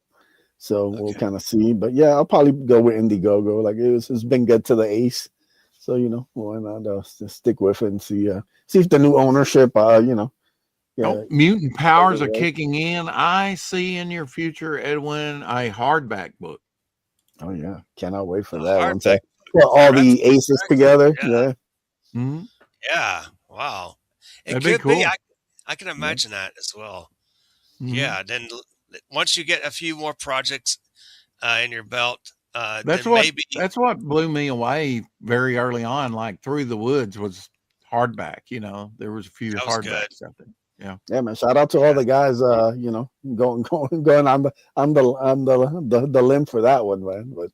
So we'll okay. kind of see. But yeah, I'll probably go with Indiegogo. Like it's been good to the Ace, so why not just stick with it and see if the new ownership Oh, yeah mutant does powers it are right. kicking in. I see in your future, Edwin, a hardback book. Oh yeah, cannot wait A for that once I hardback book. put all That's the Aces excellent. together. Yeah. Yeah, Mhm. Yeah. Wow. It That'd be could be. cool. I can yeah, imagine that as well. Mhm. Yeah. Then once you get a few more projects in your belt, That's then what maybe that's what blew me away very early on. Like Through the Woods was hardback. There was a few that was good. hardbacks out there. Yeah. yeah, man. Shout out to all Yeah. the guys. Going on the limb for that one, man. But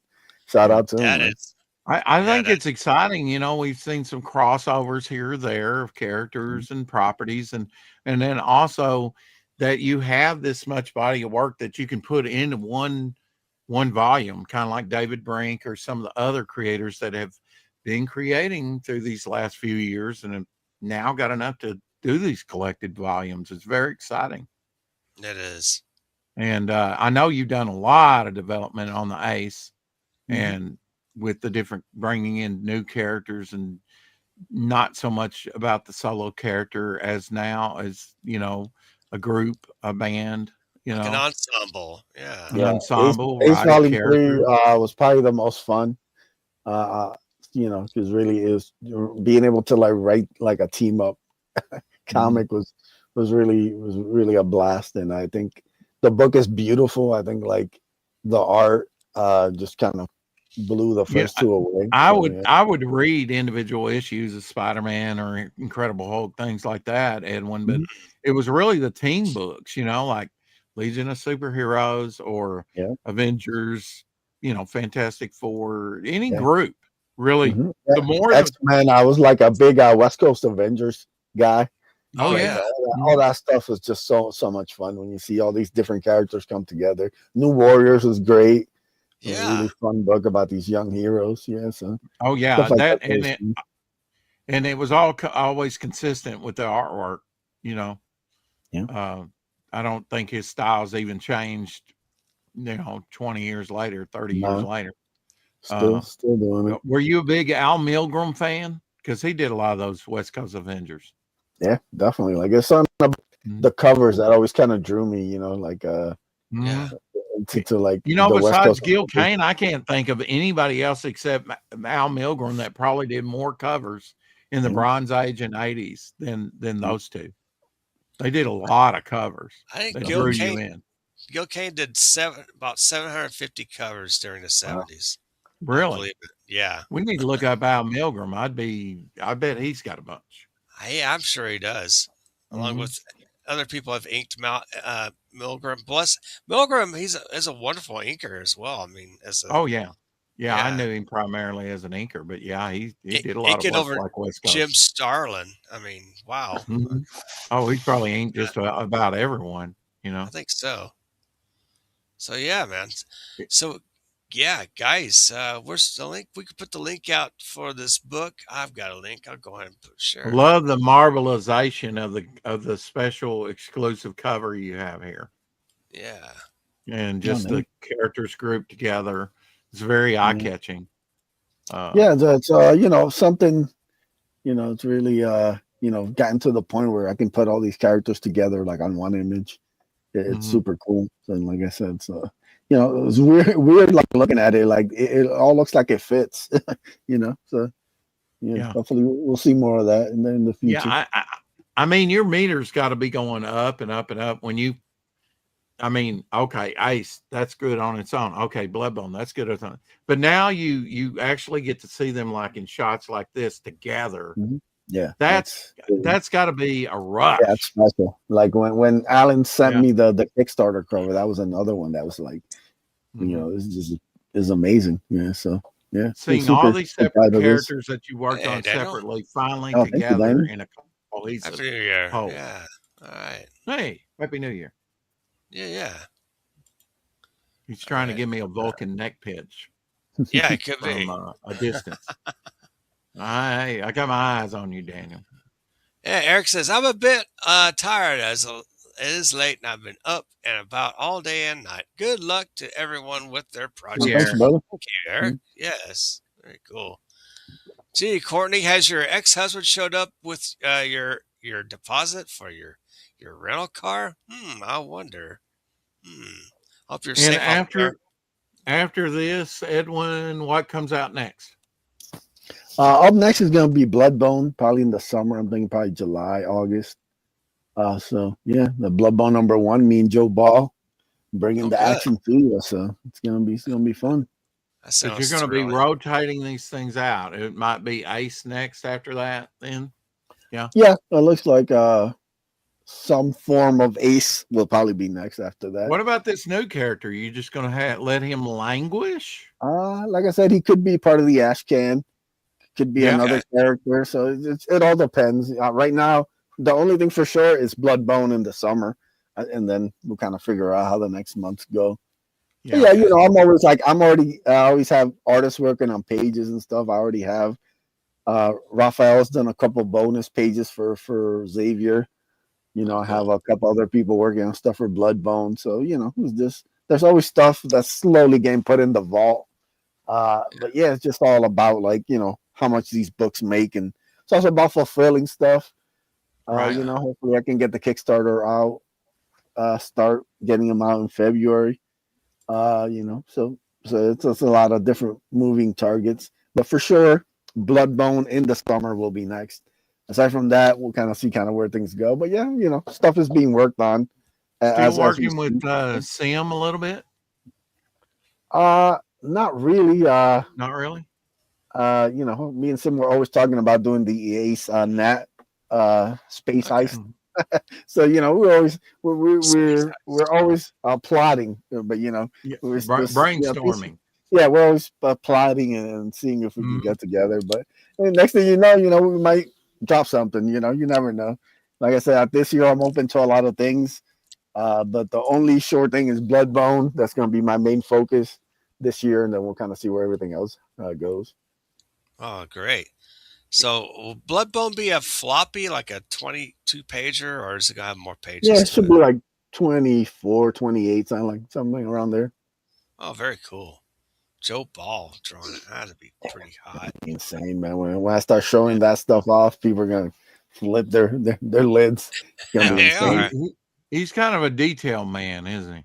shout Yeah. out to them, That man. is. I Yeah. think it's exciting. We've seen some crossovers here or there of Mhm. characters and properties, and then also that you have this much body of work that you can put into one volume, kind of like David Brink or some of the other creators that have been creating through these last few years and have now got enough to do these collected volumes. It's very exciting. It is. And I know you've done a lot of development on the Ace Mhm. and with the different bringing in new characters and not so much about the solo character as now as, a group, a band, Like an ensemble. Yeah. an Yeah, Ace ensemble, Ace writing Volume 3 characters. was probably the most fun. Uh, because really is being able to like write like a team up Mhm. comic was really a blast, and I think the book is beautiful. I think like the art just kind of blew the Yeah, first two away. I So would yeah, I would read individual issues of Spider-Man or Incredible Hulk, things like that, Edwin, but Mhm. it was really the team books, like Legion of Superheroes or Yeah, Avengers, Fantastic Four, any yeah, group, really. Yeah. The more the X-Men. I was like a big West Coast Avengers guy. Oh, Oh Like yeah. yeah. all Mhm. that stuff was just so much fun when you see all these different characters come together. New Warriors was great. A Yeah. really fun book about these young heroes. Yeah, so Oh, yeah, stuff like that that was fun. and it was all always consistent with the artwork, you know? Yeah, Uh, I don't think his style's even changed, 20 years later, 30 years no, later. still Uh, still doing it. were you a big Al Milgrom fan? Because he did a lot of those West Coast Avengers. Yeah, definitely. Like it's on Mhm. the covers that always kind of drew me. Like Yeah. Mhm. to like You know, the West besides Coast. Gil Kane, I can't think of anybody else except Al Milgrom that probably did more covers in the Mhm. Bronze Age and 80s than those two. They did a lot of covers I think that Gil drew you Kane in. did about 750 covers during the Wow. 70s. I Really? believe it. Yeah. We need to look up Al Milgrom. I bet he's got a bunch. I'm sure he does, along Mhm. with other people have inked Milgram. Plus, Milgram, is a wonderful inker as well. I mean, Oh yeah. Yeah, I yeah, knew him primarily as an inker, but yeah, he did a lot of inking work over like West Jim Coast. Starlin. I mean, wow. Mhm. Oh, he's probably inked Yeah, just about everyone, you I know. think so. So yeah, man. So yeah, guys, where's the link? We could put the link out for this book. I've got a link. I'll go ahead and share it. Love the marvelization of the special exclusive cover you have here, Yeah. and Oh, just the characters grouped together. It's very eye yeah, catching. yeah, that's something, it's really gotten to the point where I can put all these characters together like on one image. It's Mhm. super cool. So like I said, so it was weird like looking at it, like it all looks like it fits. So Yeah, hopefully we'll see more of that in the yeah. future. I mean, your meter's got to be going up and up and up when you. I mean, okay, ice, that's good on its own. Okay, bloodbone, that's good on its own. But now you actually get to see them like in shots like this together. Mhm. Yeah, That's got to be a yeah, it's rush. special. Like when Alan sent Yeah. me the Kickstarter cover, that was another one that was like, Mhm. this is amazing. Yeah, so yeah, Seeing all super these super separate proud of this. characters that you worked Hey, on Daniel. separately finally Oh, thank you, together Daniel. in a cohesive Happy New Year. whole. Yeah. All right. Hey, Happy New Year. Yeah. He's trying to Right. give me a Vulcan neck pitch Yeah, it could be. from a distance. I got my eyes on you, Daniel. Yeah, Eric says, I'm a bit tired as it is late and I've been up and about all day and night. Good luck to everyone with their Oh, projects. thanks, brother. Thank you, Eric. Yes. Very cool. Gee, Courtney, has your ex-husband showed up with your deposit for your rental car? I wonder. Hope you're And safe out there. after this, Edwin, what comes out next? Up next is gonna be Bloodbone, probably in the summer. I'm thinking probably July, August. So yeah, the Bloodbone #1, me and Joe Ball bringing Oh, the good. action to you. So it's gonna be fun. That But sounds you're going to be thrilling. rotating these things out. It might be Ace next after that. Then, Yeah, it looks like some form of Ace will probably be next after that. what about this new character? You just going to let him languish? Like I said, he could be part of the Ash Can, could be Yeah. another character. So it all depends. Right now, the only thing for sure is Bloodbone in the summer, and then we'll kind of figure out how the next months go. Yeah, I'm always like I always have artists working on pages and stuff. I already have Raphael's done a couple bonus pages for Xavier. I have a couple other people working on stuff for Bloodbone. So there's always stuff that's slowly getting put in the vault. But yeah, it's just all about like how much these books make, and it's also about fulfilling stuff. Right. Hopefully I can get the Kickstarter out, start getting them out in February. So it's a lot of different moving targets, but for sure, Bloodbone in the summer will be next. Aside from that, we'll kind of see where things go. But yeah, stuff is being worked on. Still working with Sim a little bit? Not really. Not really. Me and Sim were always talking about doing the Ace Nat Space Ice. So we're always plotting, but we're brainstorming. We're always plotting and seeing if we can get together. But next thing you know, we might drop something. You never know. Like I said, this year I'm open to a lot of things, but the only sure thing is Bloodbone. That's going to be my main focus this year, and then we'll kind of see where everything else goes. Oh, great. So will Bloodbone be a floppy, like a 22 pager, or is it gonna have more pages? Yeah, it should be like 24, 28, something around there. Oh, very cool. Joe Ball drawing it. That'd be pretty hot. Insane, man. When I start showing that stuff off, people are gonna flip their lids. It's gonna be insane. He's kind of a detail man, isn't he?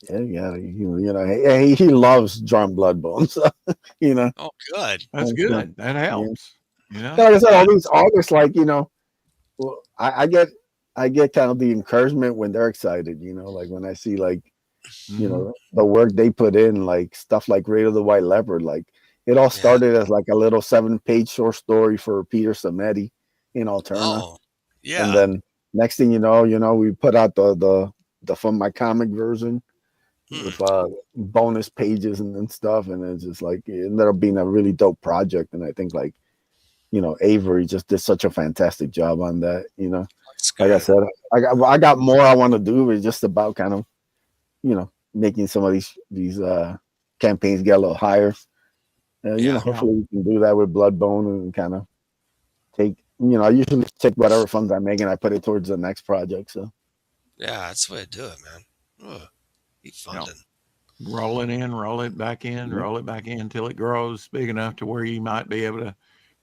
Yeah. He loves drawing blood bones. You know, Oh, good. That's so, good. That yeah. helps. You know. Like I said, Yeah. all these artists, like well, I get kind of the encouragement when they're excited. Like when I see like Mhm. the work they put in, like stuff like Raid of the White Leopard. Like it all Yeah. started as like a little 7-page short story for Peter Samedi in Alterna, Oh, and yeah. then next thing we put out the from my comic version Hmm. with bonus pages and stuff, and it's just like it ended up being a really dope project. And I think like Avery just did such a fantastic job on that. That's Like I good. said, I got more I want to do. It's just about kind of making some of these campaigns get a little higher. Yeah. Yeah. Hopefully we can do that with Bloodbone and kind of take. I usually take whatever funds I make and I put it towards the next project. So Yeah. That's the way to do it, man. Ugh, keep Yeah. funding. Roll it in, roll it back in, yeah. roll it back in until it grows big enough to where you might be able to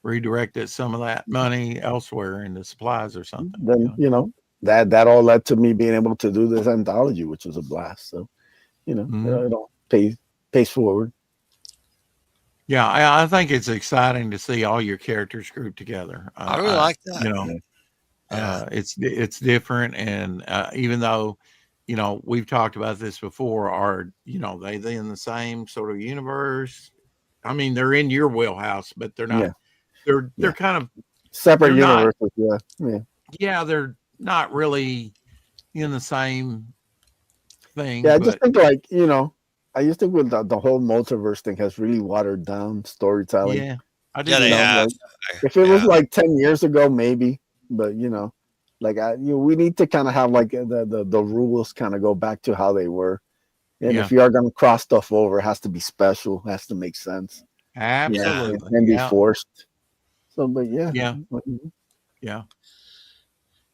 redirect some of that money elsewhere into supplies or something. Then that all led to me being able to do this anthology, which was a blast. So Mhm. it all pays forward. Yeah, I think it's exciting to see all your characters grouped together. I really like that. You know, Yeah. Yeah. it's different, and even though we've talked about this before, are they in the same sort of universe? I mean, they're in your wheelhouse, but they're not. Yeah. They're Yeah. kind of Separate they're not. universes. Yeah. Yeah. Yeah, they're not really in the same Yeah. thing, I just but think like I just think with the whole multiverse thing has really watered down storytelling. yeah, I do Yeah, they too. have. Like if it was Yeah. like 10 years ago, maybe, but like we need to kind of have like the rules kind of go back to how they were. And Yeah, if you are going to cross stuff over, it has to be special, has to make sense. Yeah. absolutely. And be Yeah, forced. So, but yeah. yeah, yeah.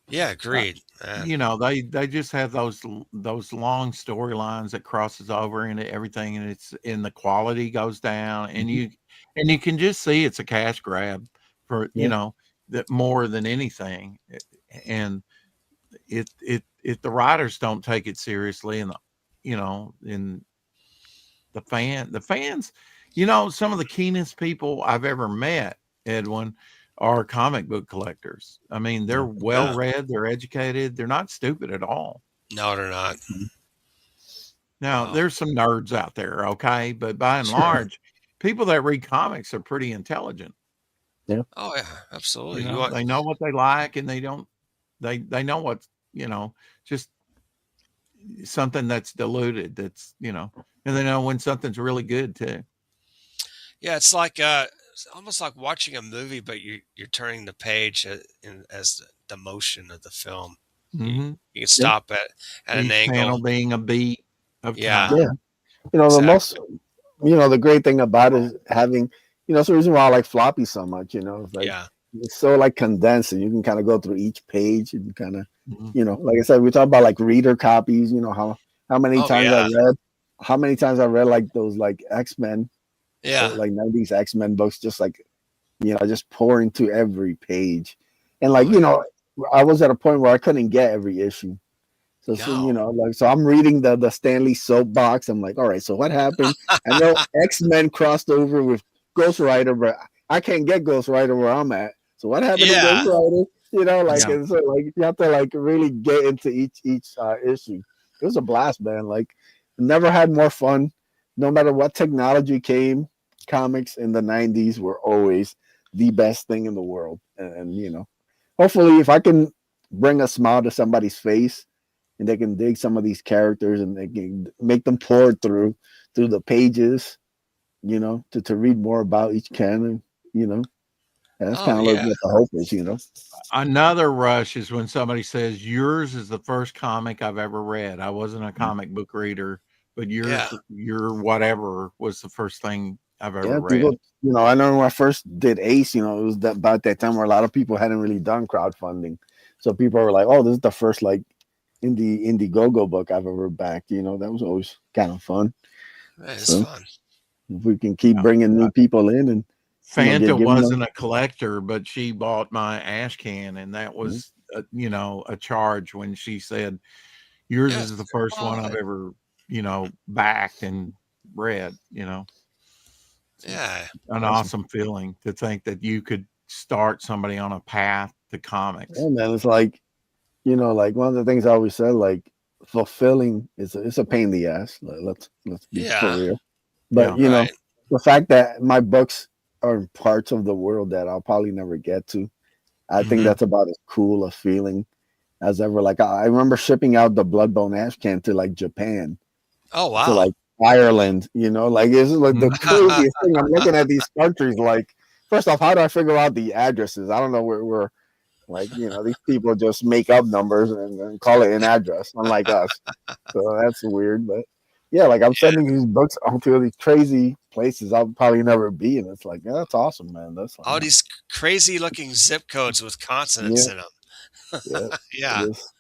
Yeah. Uh, Agreed, man. they just have those long storylines that crosses over into everything, and the quality goes down, and Mhm. you can just see it's a cash grab for Yeah. that more than anything, and if the writers don't take it seriously, and and the fans, some of the keenest people I've ever met, Edwin, are comic book collectors. I mean, they're Yeah. well Yeah. read, they're educated, they're not stupid at all. No, they're not. Mhm. Now, No. there's some nerds out there, okay, but by and large, people that read comics are pretty intelligent. Yeah. Oh yeah, absolutely. You want? They know what they like, and they don't. They know what's just something that's diluted. And they know when something's really good too. Yeah, it's almost like watching a movie, but you're turning the page as the motion of the film. You, Hmm. you can Yeah. stop at an Each panel angle. being a beat of Yeah. Yeah. time. The most, Exactly. the great thing about it is having, it's the reason why I like floppy so much, it's like, Yeah. it's so like condensed and you can kind of go through each page and kind of, Mhm. like I said, we talk about like reader copies, how many Oh times yeah. I read like those like X-Men, Yeah. like 90s X-Men books, just like, just pour into every page. And like, Oh yeah. I was at a point where I couldn't get every issue. So No. like so I'm reading the Stanley soapbox. I'm like, all right, so what happened? I know X-Men crossed over with Ghost Rider, but I can't get Ghost Rider where I'm at. So what happened to Ghost Yeah. Rider? Like Yeah. and so like you have to like really get into each issue. It was a blast, man. Like never had more fun. No matter what technology came, comics in the 90s were always the best thing in the world. And hopefully if I can bring a smile to somebody's face and they can dig some of these characters and they can make them pour through the pages, to read more about each canon, that's Oh kind of like yeah. what the hope is. Another rush is when somebody says yours is the first comic I've ever read. I wasn't a comic book reader, but Yeah. your whatever was the first thing I've ever Yeah, read. people, I know when I first did Ace, it was about that time where a lot of people hadn't really done crowdfunding. So people were like, oh, this is the first like Indiegogo book I've ever backed. That was always kind of fun. Man, it's So fun. if we can keep Yeah. bringing new people in and Fanta give them wasn't a collector, but she bought my ash can, and that a, was a charge when she said yours Yeah. is the first one I've What? ever backed and read. It's Yeah. an Awesome. awesome feeling to think that you could start somebody on a path to comics. Yeah, man. It's like, like one of the things I always said, like fulfilling is it's a pain in the ass. Like, let's be for Yeah. real. But Yeah. Right. the fact that my books are in parts of the world that I'll probably never get to, I think Hmm. that's about as cool a feeling as ever. Like I remember shipping out the Bloodbone Ash can to like Japan, Oh to wow. like Ireland, like this is like the craziest thing. I'm looking at these countries like, first off, how do I figure out the addresses? I don't know where like, these people just make up numbers and call it an address, unlike us. So that's weird. But yeah, like I'm Yeah. sending these books onto these crazy places I'll probably never be. And it's like, yeah, that's awesome, man. That's like, All these crazy looking zip codes with consonants yeah, in them. yeah. Yeah. Just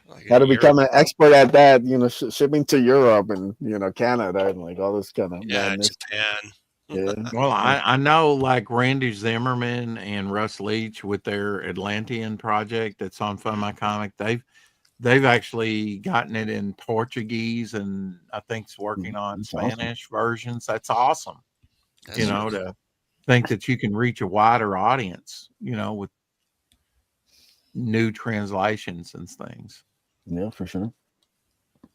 Like a got to Euro. become an expert at that, shipping to Europe and, Canada and like all this kind of Yeah, madness. Japan. Yeah. Well, Yeah. I know like Randy Zimmerman and Russ Leach with their Atlantean project that's on Fun My Comic. They've actually gotten it in Portuguese and I think it's working on It's awesome. Spanish versions. That's awesome. That's really To cool. think that you can reach a wider audience, with new translations and things. Yeah, for sure.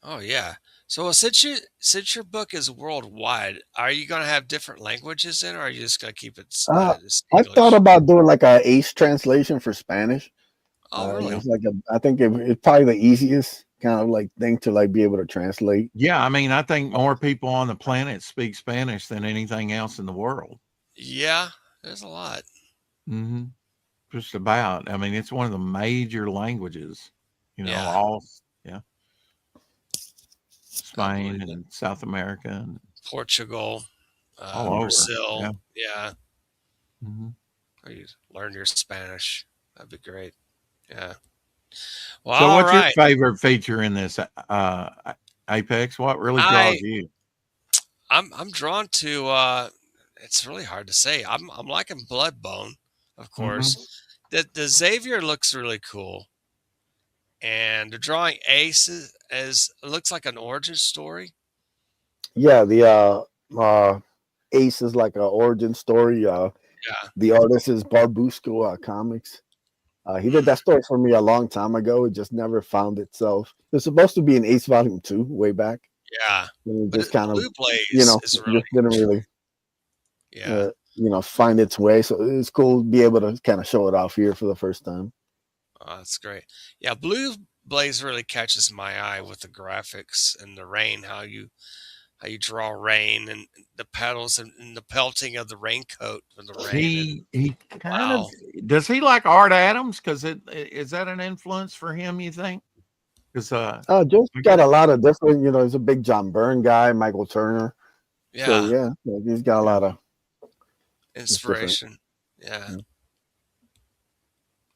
Oh yeah. So since your book is worldwide, are you gonna have different languages in, or are you just gonna keep it Uh, just I thought English? about doing like a Ace translation for Spanish. Oh really? Yeah. It's like I think it's probably the easiest kind of like thing to like be able to translate. Yeah, I mean, I think more people on the planet speak Spanish than anything else in the world. Yeah, there's a lot. Hmm. Just about. I mean, it's one of the major languages, Yeah, all, yeah, I Spain believe it. and South America and Portugal, all over. Brazil. Yeah. Yeah, Hmm. or you learn your Spanish. That'd be great. Yeah. Well, So, all what's your right. favorite feature in this Apex? What really draws I you? I'm drawn to. It's really hard to say. I'm liking Bloodbone, of Hmm. course. The Xavier looks really cool, and the drawing Ace is it looks like an origin story. Yeah, the Ace is like an origin story. Yeah. The artist is Barbusco Comics. He did that Mm, story for me a long time ago. It just never found itself. It was supposed to be an Ace Volume 2 way back. yeah. And it But just kind of, Blue Blaze is really just didn't really, yeah. find its way. So it's cool to be able to kind of show it off here for the first time. Oh, that's great. Yeah, Blue Blaze really catches my eye with the graphics and the rain, how you draw rain and the petals and the pelting of the raincoat from the rain and He kind of wow. does he like Art Adams? Because is that an influence for him? You think? Because Just I got guess a lot of different, he's a big John Byrne guy, Michael Turner. So Yeah, yeah, like, he's got a yeah, lot of just different. inspiration. Yeah. Yeah.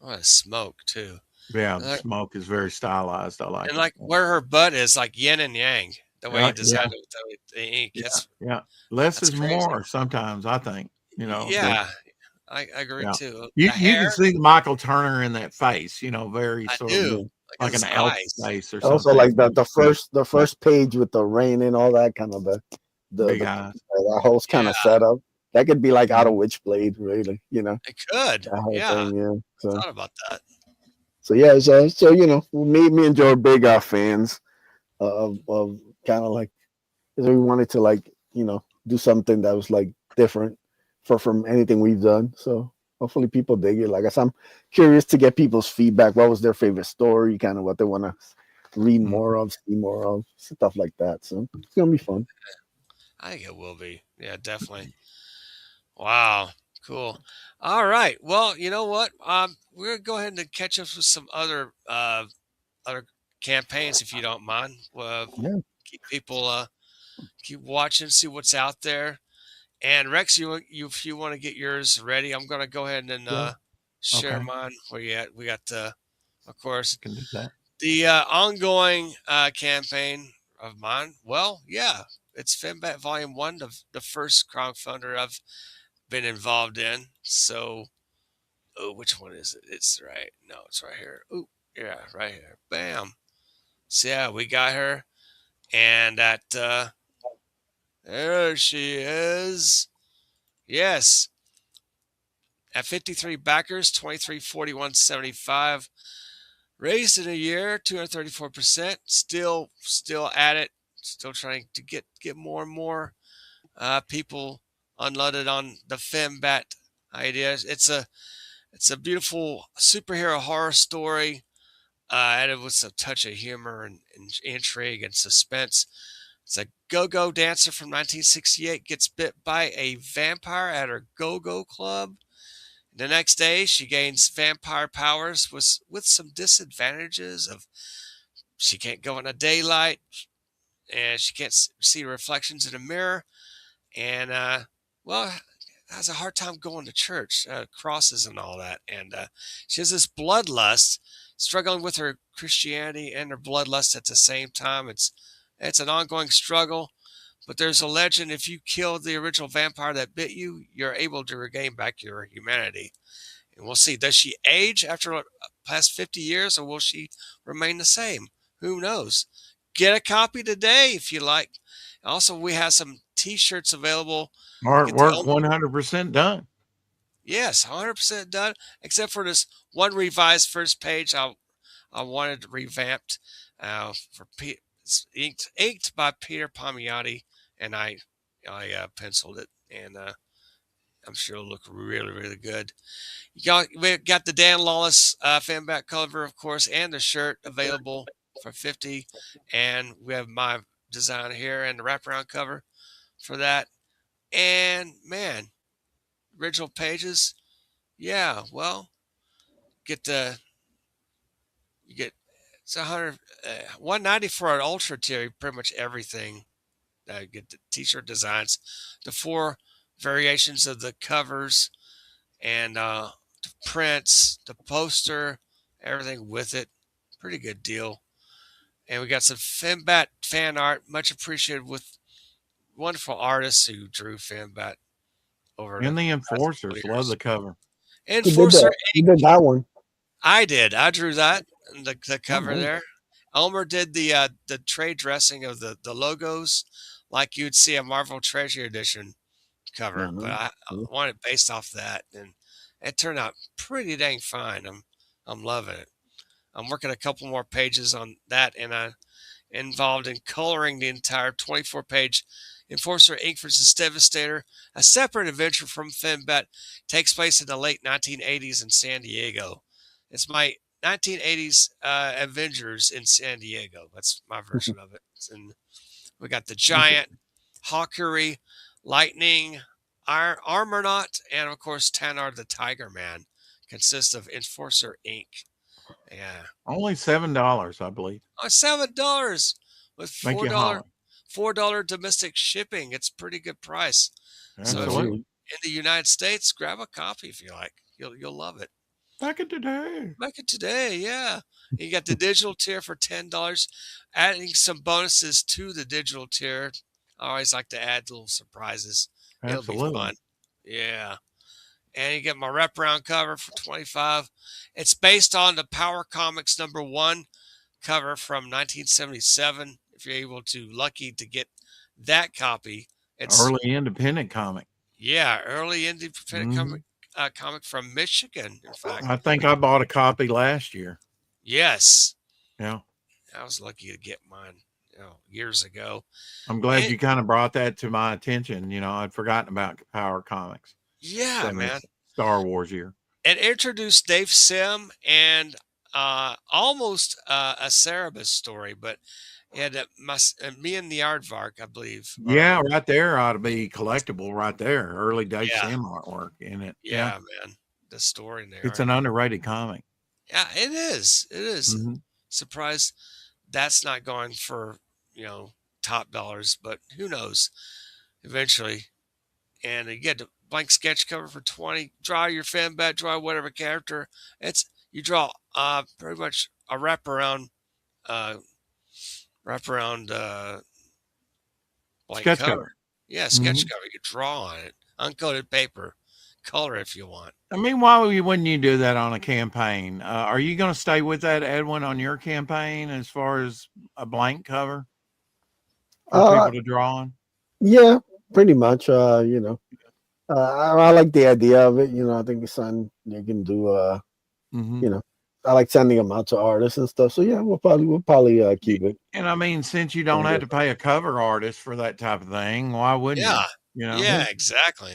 Oh, it's smoke too. yeah, And the like, smoke is very stylized. I like and it. like where her butt is like yin and yang. The way he Yeah, designed it with the ink. yeah, yeah. Less That's is crazy. more sometimes. I think Yeah. Yeah, I agree yeah. too. You The you hair, can see the Michael Turner in that face. Very I sort of do. Yeah. Like in like an his elf eyes. face or Also, something. like the first page with the rain and all that kind of Big the eyes. that whole kind Yeah, of setup. That could be like out of Mhm. Witchblade, really. it could. That whole Yeah, thing. Yeah. I So thought about that. yeah. So me and Joe are big fans of kind of like, so we wanted to like do something that was like different from anything we've done. So hopefully people dig it. Like I said, I'm curious to get people's feedback. What was their favorite story? Kind of what they want to read more Mhm. of, see more of, stuff like that. So it's gonna be fun. I think it will be. Yeah, definitely. Wow, cool. All right. Well, you know what? We're gonna go ahead and catch up with some other campaigns if you don't mind. Yeah, Keep people keep watching, see what's out there. And Rex, if you want to get yours ready, I'm gonna go ahead and Yeah. share Okay. mine. Where you at? We got of course Can do that. the ongoing campaign of mine. Well, yeah, it's FinBat Volume One, the first crowdfunder I've been involved in. So, oh, which one is it? It's right. No, it's right here. Oh, yeah, right here. Bam. So yeah, we got her. And there she is. Yes. At 53 backers, 2341.75. Raised in a year, 234%. Still at it. Still trying to get more and more people unloaded on the FemBat ideas. It's a beautiful superhero horror story, added with a touch of humor and intrigue and suspense. It's a go-go dancer from 1968 gets bit by a vampire at her go-go club. The next day, she gains vampire powers with some disadvantages of she can't go in the daylight and she can't see reflections in a mirror, and well, has a hard time going to church, crosses and all that, and she has this bloodlust, struggling with her Christianity and her bloodlust at the same time. It's an ongoing struggle, but there's a legend: if you kill the original vampire that bit you, you're able to regain back your humanity. And we'll see. Does she age after past 50 years, or will she remain the same? Who knows? Get a copy today if you like. Also, we have some T-shirts available. Artwork 100% done. Yes, 100% done, except for this one revised first page. I wanted revamped for inked by Peter Palmiotti, and I penciled it, and I'm sure it'll look really, really good. We got the Dan Lawless FemBat cover, of course, and the shirt available for $50, and we have my design here and the wraparound cover for that. And man, original pages, yeah. Well, you get it's 190 for an ultra tier. Pretty much everything. You get the t-shirt designs, the 4 variations of the covers, and the prints, the poster, everything with it. Pretty good deal. And we got some FemBat fan art, much appreciated, with wonderful artists who drew FemBat over And the past couple Enforcers. years. Love the cover. Enforcer, You did that one. I did. I drew that, the cover nice. there. Elmer did the trade dressing of the logos, like you'd see a Marvel Treasure Edition cover. But I wanted it based off that, and it turned out pretty dang fine. I'm loving it. I'm working a couple more pages on that, and I'm involved in coloring the entire 24-page Enforcer Inc. vs. Devastator, a separate adventure from FemBat, takes place in the late 1980s in San Diego. It's my 1980s Avengers in San Diego. That's my version of it. And we got the Giant, Hawkery, Lightning, Armournaut, and of course Tanar the Tiger Man. Consists of Enforcer Inc. Yeah. Only $7, I believe. Oh, $7 with Make you holler. $4 domestic shipping. It's a pretty good price. So if you're Absolutely. in the United States, grab a copy if you like. You'll love it. Back it today. Back it today, yeah. You got the digital tier for $10, adding some bonuses to the digital tier. I always like to add little surprises. It'll be Absolutely. fun. Yeah. And you get my wraparound cover for $25. It's based on the Power Comics #1 cover from 1977. If you're lucky to get that copy, it's Early independent comic. yeah, early independent comic from Michigan. In fact, I think I bought a copy last year. yes, Yeah. I was lucky to get mine, years ago. I'm glad you kind of brought that to my attention. I'd forgotten about Power Comics. Yeah, man. Star Wars year. It introduced Dave Sim and almost a Cerebus story, but it had me and the Aardvark, I believe. Yeah, right there ought to be collectible right there. Early Dave Yeah. Sim artwork in it. Yeah, man. The story in there. It's an underrated comic. Yeah, it is. It is. Mhm. Surprised that's not going for, top dollars, but who knows eventually. And you get the blank sketch cover for 20. Draw your FemBat, draw whatever character. You draw pretty much a wraparound blank Sketch cover. cover. Yeah, sketch cover. You can draw on it. Uncoated paper. Color if you want. I mean, why wouldn't you do that on a campaign? Are you going to stay with that, Edwin, on your campaign as far as a blank cover? for people to draw on? Yeah, pretty much. I like the idea of it. I think it's something you can do. Mm-hmm. I like sending them out to artists and stuff. So yeah, we'll probably keep it. And I mean, since you don't have to pay a cover artist for that type of thing, why wouldn't Yeah. you? Yeah, exactly.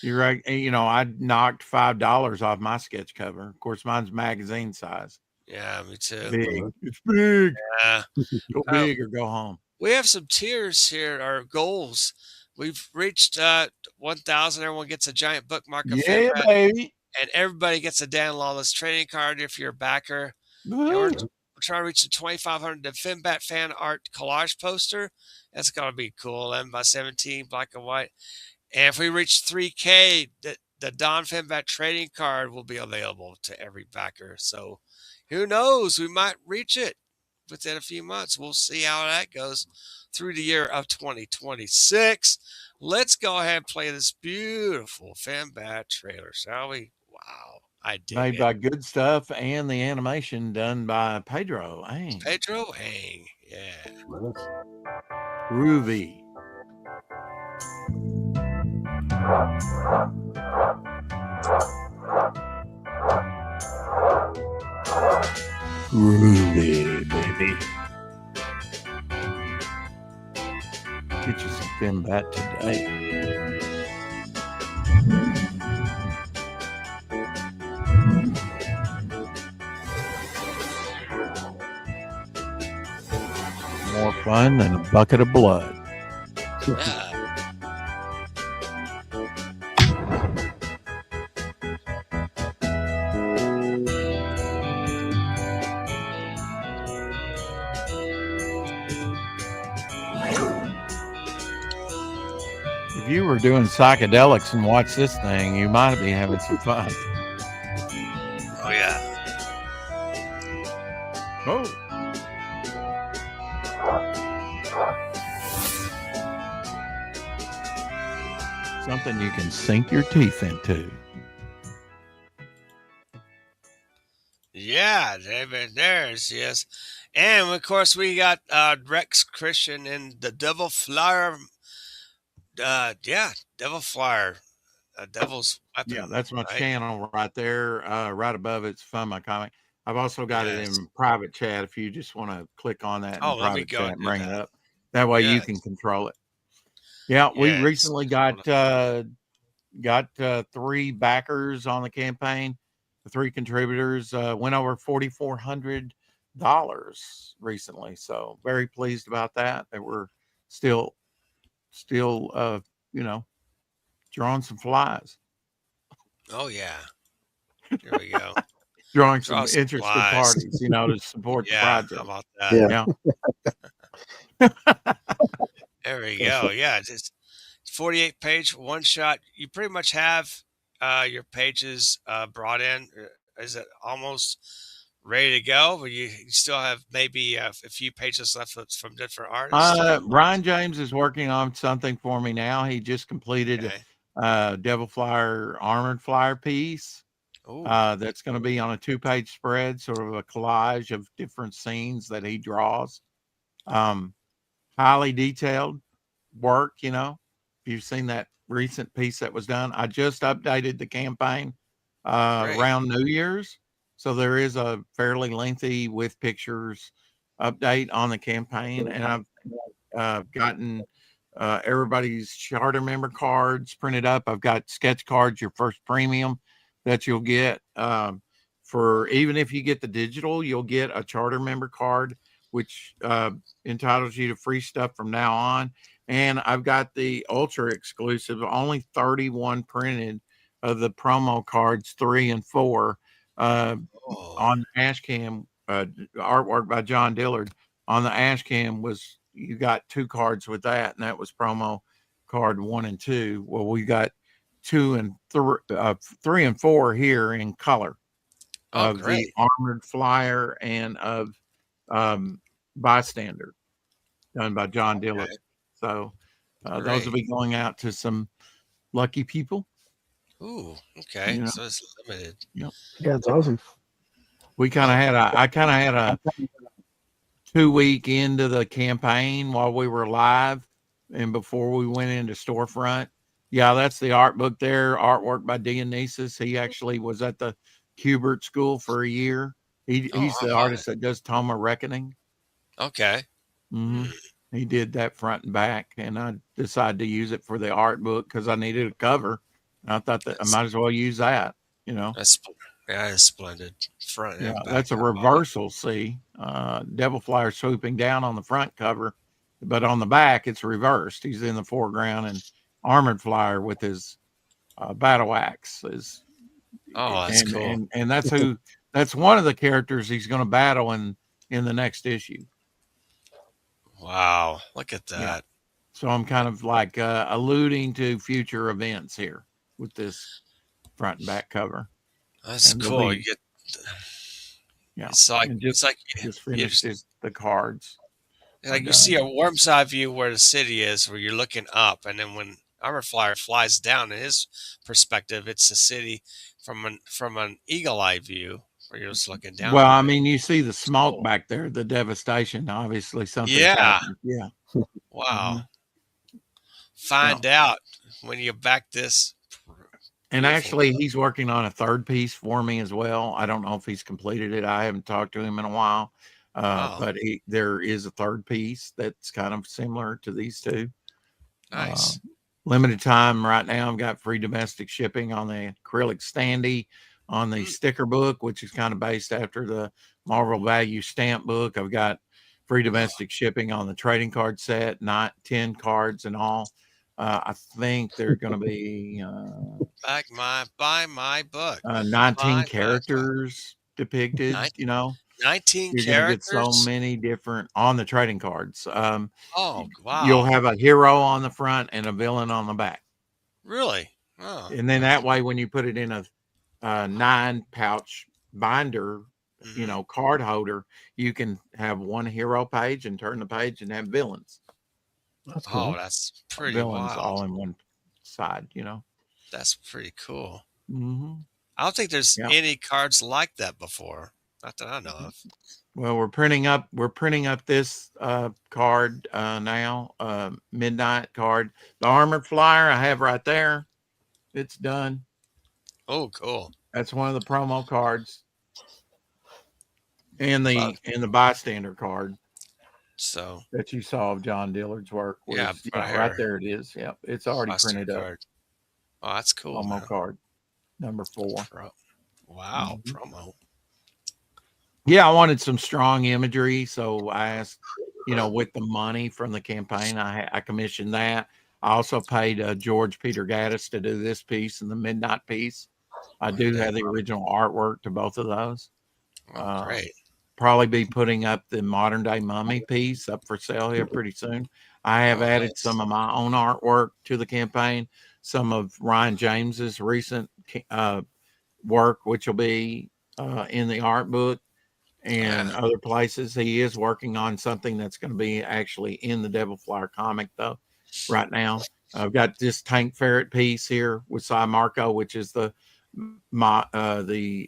You're right. I knocked $5 off my sketch cover. Of course, mine's magazine size. Yeah, me too. Big. It's big. Yeah. Go big or go home. We have some tiers here, our goals. We've reached 1,000. Everyone gets a giant bookmark of Yeah, Fembat, baby. and everybody gets a Dan Lawless trading card if you're a backer. We're trying to reach the 2,500. The Fembat fan art collage poster. That's going to be cool. 11 by 17, black and white. And if we reach 3K, the Don Fembat trading card will be available to every backer. So who knows? We might reach it within a few months. We'll see how that goes through the year of 2026. Let's go ahead and play this beautiful Fembat trailer, shall we? Wow, I did Made it. by Good Stuff and the animation done by Pedro Ang. Pedro Hang, yeah. Groovy. Groovy, baby. Get you some Fembat today. More fun than a bucket of blood. Yeah. If you were doing psychedelics and watched this thing, you might be having some fun. Oh, yeah. Oh. Something you can sink your teeth into. Yeah, there's yes. And of course we got Rex Christian and the Devil Flyer. Devil Flyer. Devil's Weapon. Yeah, that's my right? channel right there. Right above it's Fun My Comic. I've also got it in private chat if you just want to click on that in let me private go chat and and do bring it that. up. That way you can control it. Yeah, we Yes. recently got 3 backers on the campaign. The 3 contributors went over $4,400 recently. So very pleased about that. That we're still drawing some flies. Oh yeah. There we go. Drawing some Draw some interested flies. parties, to support the Yeah, project. how about that? Yeah. There we go. Yeah, it's 48-page one shot. You pretty much have your pages brought in. Is it almost ready to go? But you still have maybe a few pages left from different artists. Ryan James is working on something for me now. He just completed Devil Flyer Armored Flyer piece. That's going to be on a 2-page spread, sort of a collage of different scenes that he draws. Highly detailed work, if you've seen that recent piece that was done. I just updated the campaign around New Year's. So there is a fairly lengthy with pictures update on the campaign. And I've gotten everybody's charter member cards printed up. I've got sketch cards, your first premium that you'll get. For even if you get the digital, you'll get a charter member card, which entitles you to free stuff from now on. And I've got the ultra exclusive, only 31 printed of the promo cards 3 and 4 on the ash cam, artwork by John Dillard. On the ash cam you got 2 cards with that, and that was promo card 1 and 2. Well, we got 2 and 3 and 4 here in color of the Armored Flyer and of Bystander, done by John Dillard. So those will be going out to some lucky people. Ooh, okay. So it's limited. Yeah, it's awesome. I kind of had a 2 week into the campaign while we were live and before we went into storefront. Yeah, that's the art book there. Artwork by Dionysus. He actually was at the Kubert School for a year. He's how the fun. artist that does Toma Reckoning. Okay. Hmm. He did that front and back, and I decided to use it for the art book because I needed a cover. And I thought that I might as well use that. That's splendid. Front Yeah, and back. that's a I love it. reversal. See, Devil Flyer swooping down on the front cover, but on the back it's reversed. He's in the foreground, and Armored Flyer with his battle axe is, Oh, that's cool. and that's one of the characters he's going to battle in the next issue. Wow, look at that. Yeah. So I'm kind of like alluding to future events here with this front and back cover. That's And cool. You get, Yeah, it's like and it's like just finished the cards. you see a worm's eye view where the city is, where you're looking up, and then when Armor Flyer flies down in his perspective, it's the city from an eagle eye view where you're just looking down. Well, on I it. mean, you see the smoke back there, the devastation. Obviously, something's Yeah. happened. Yeah. Wow. Find out when you back this. And Beautiful. actually, he's working on a third piece for me as well. I don't know if he's completed it. I haven't talked to him in a while. But there is a third piece that's kind of similar to these two. Nice. Limited time right now. I've got free domestic shipping on the acrylic standee on the sticker book, which is kind of based after the Marvel Value stamp book. I've got free domestic shipping on the trading card set, not 10 cards and all. I think they're going to be buy my book. 19 characters depicted. 19 you're characters. Going to get so many different on the trading cards. Oh wow! You'll have a hero on the front and a villain on the back. Really? Oh. And then that way, when you put it in a 9-pouch binder, card holder, you can have one hero page and turn the page and have villains. That's cool. Oh, that's pretty villains wild. all in one side. That's pretty cool. Mm-hmm. I don't think there's any cards like that before. Not that I know of. Well, we're printing up this card now, Midnight card. The Armored Flyer I have right there. It's done. Oh, cool. That's one of the promo cards. And the bystander card. So that you saw of John Dillard's work. Right there it is. Yep. It's already printed up. Oh, that's cool. Promo card number 4. Wow. Promo. Yeah, I wanted some strong imagery, so I asked, with the money from the campaign, I commissioned that. I also paid George Peter Gaddis to do this piece and the Midnight piece. I do have the original artwork to both of those. Great. Probably be putting up the modern day mummy piece up for sale here pretty soon. I have added some of my own artwork to the campaign, some of Ryan James's recent work, which will be in the art book and other places. He is working on something that's going to be actually in the Devil Flyer comic though right now. I've got this Tank Ferret piece here with Cy Marco, which is the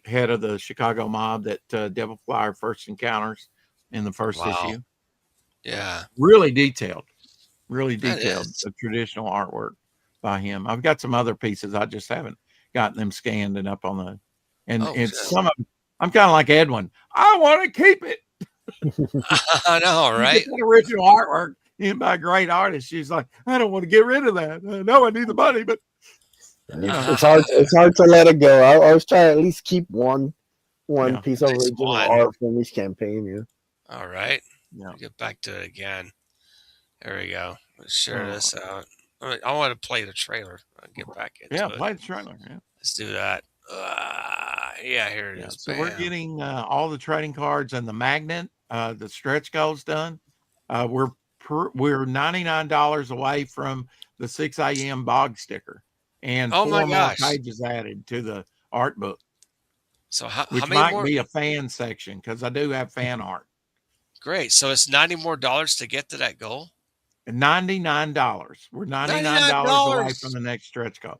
head of the Chicago mob that Devil Flyer first encounters in the first issue. Yeah. Really detailed. The traditional artwork by him. I've got some other pieces. I just haven't gotten them scanned and up on the, it's some of them. I'm kind of like Edwin. I want to keep it. I know, right? That original artwork in by a great artist. She's like, I don't want to get rid of that. I know I need the money, but it's hard to let it go. I was trying to at least keep one piece of original art from each campaign. Yeah. All right. Yeah. Get back to it again. There we go. Let's share this out. I want to play the trailer. I'll get back into it. Play the trailer. Yeah. Let's do that. Here it is. So we're getting all the trading cards and the magnet. The stretch goals done. We're $99 away from the 6 a.m. bog sticker, and 4 more pages added to the art book. So how many might more? Be a fan section because I do have fan art. Great. So it's $90 more to get to that goal. $99. We're $99 away from the next stretch goals.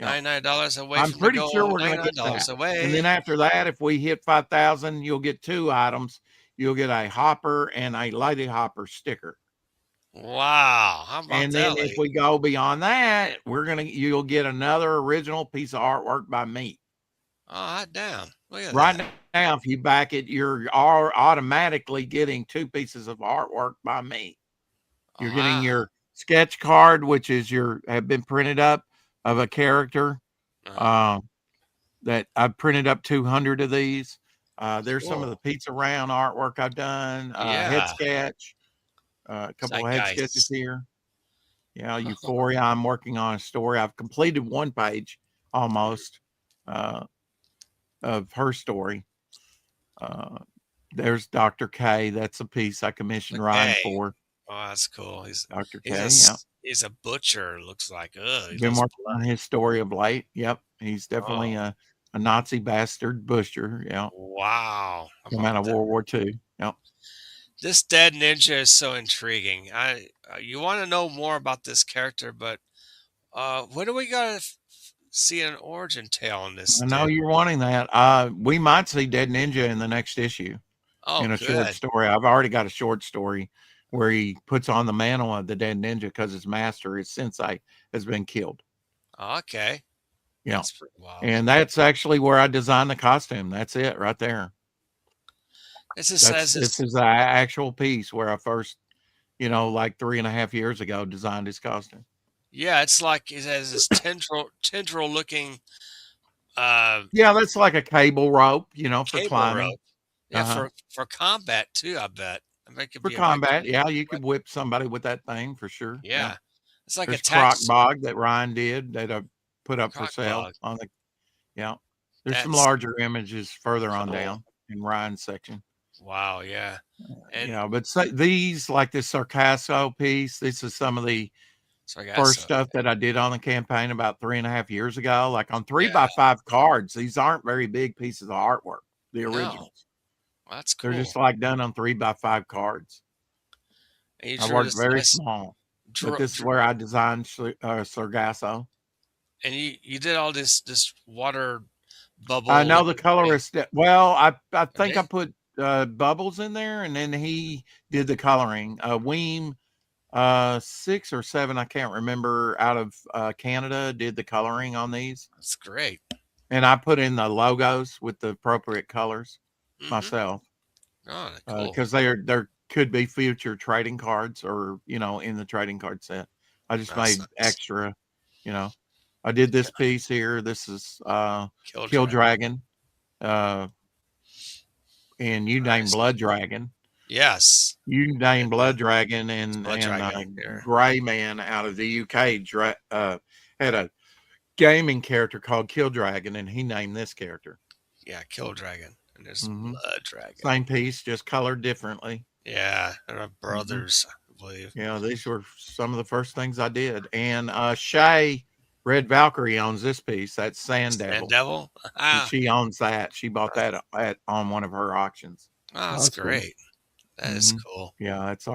$99 away. I'm pretty sure we're going to get that. Away. And then after that, if we hit 5,000, you'll get 2 items. you'll get a Hopper and a Lady Hopper sticker. Wow. How about And that, then if lady? we go beyond that, you'll get another original piece of artwork by me. Oh, hot damn. Look at Right that. now, if you back it, you're automatically getting 2 pieces of artwork by me. You're getting Wow. your sketch card, which is have been printed up of a character. Uh-huh. That I've printed up 200 of these. There's some of the Cool. pizza round artwork I've done. Head Yeah. sketch, a couple of head sketches Zeitgeist. here. Euphoria. I'm working on a story. I've completed one page almost of her story. There's Dr. K. That's a piece I commissioned Ryan Okay. for. Oh, that's cool. Dr. He's K. a Yeah. he's a butcher. Looks like. Ugh, he Been loves working on blood. his story of late. Yep. He's definitely Oh, a Nazi bastard butcher. Yeah. wow. How Come about out of that? World War II. Yep. This dead ninja is so intriguing. You want to know more about this character, but when do we gotta see an origin tale on this I know dude? you're wanting that. We might see Dead Ninja in the next issue Oh, in a short good. story. I've already got a short story where he puts on the mantle of the Dead Ninja because his master, his sensei, has been killed. Okay, Yeah. that's pretty wild. And that's actually where I designed the costume. That's it right there. It just says This this. is the actual piece where I first, like 3.5 years ago, designed his costume. Yeah, it's like it has this tendril looking Yeah, that's like a cable rope, for cable climbing. rope. Yeah, Uh-huh. for combat too. I bet. I bet it could For be a very combat, cool yeah, you could weapon. whip somebody with that thing for sure. Yeah. Yeah, it's like There's Croc attached Bog that Ryan did that I put up for crock sale bog. on the yeah. There's some That's larger images further on cool. down in Ryan's section. Wow. Yeah, and But these like this Sarcasso piece, this is some of the so I guess first so. stuff that I did on the campaign about 3.5 years ago. Like on Yeah. 3x5 cards, these aren't very big pieces of artwork, the No, originals. well, that's They're cool. just like done on 3x5 cards. And you I drew worked this very nice small, but this is where I designed Sargasso. and you did all this water bubble. I know the colorist. Well, I think I Okay. put bubbles in there, and then he did the coloring. Weem 6 or 7, I can't remember, out of Canada did the coloring on these, That's great. and I put in the logos with the appropriate colors Hmm. myself Oh, cool. because there could be future trading cards or in the trading card set. I just That's made nice. extra. I did this piece here. This is Kill Dragon. And you named Nice. Blood Dragon. Yes. You named Blood Dragon, and Blood Dragon here. Gray Man out of the UK had a gaming character called Kill Dragon, and he named this character. Yeah, Kill Dragon. And there's Mhm. Blood Dragon. Same piece, just colored differently. Yeah, they're brothers, I believe. Yeah, these were some of the first things I did. And Shay Red Valkyrie owns this piece. That's Sand Devil. Sand Devil? And she owns that. She bought that on one of her auctions. Oh, that's great. That is cool. Yeah, that's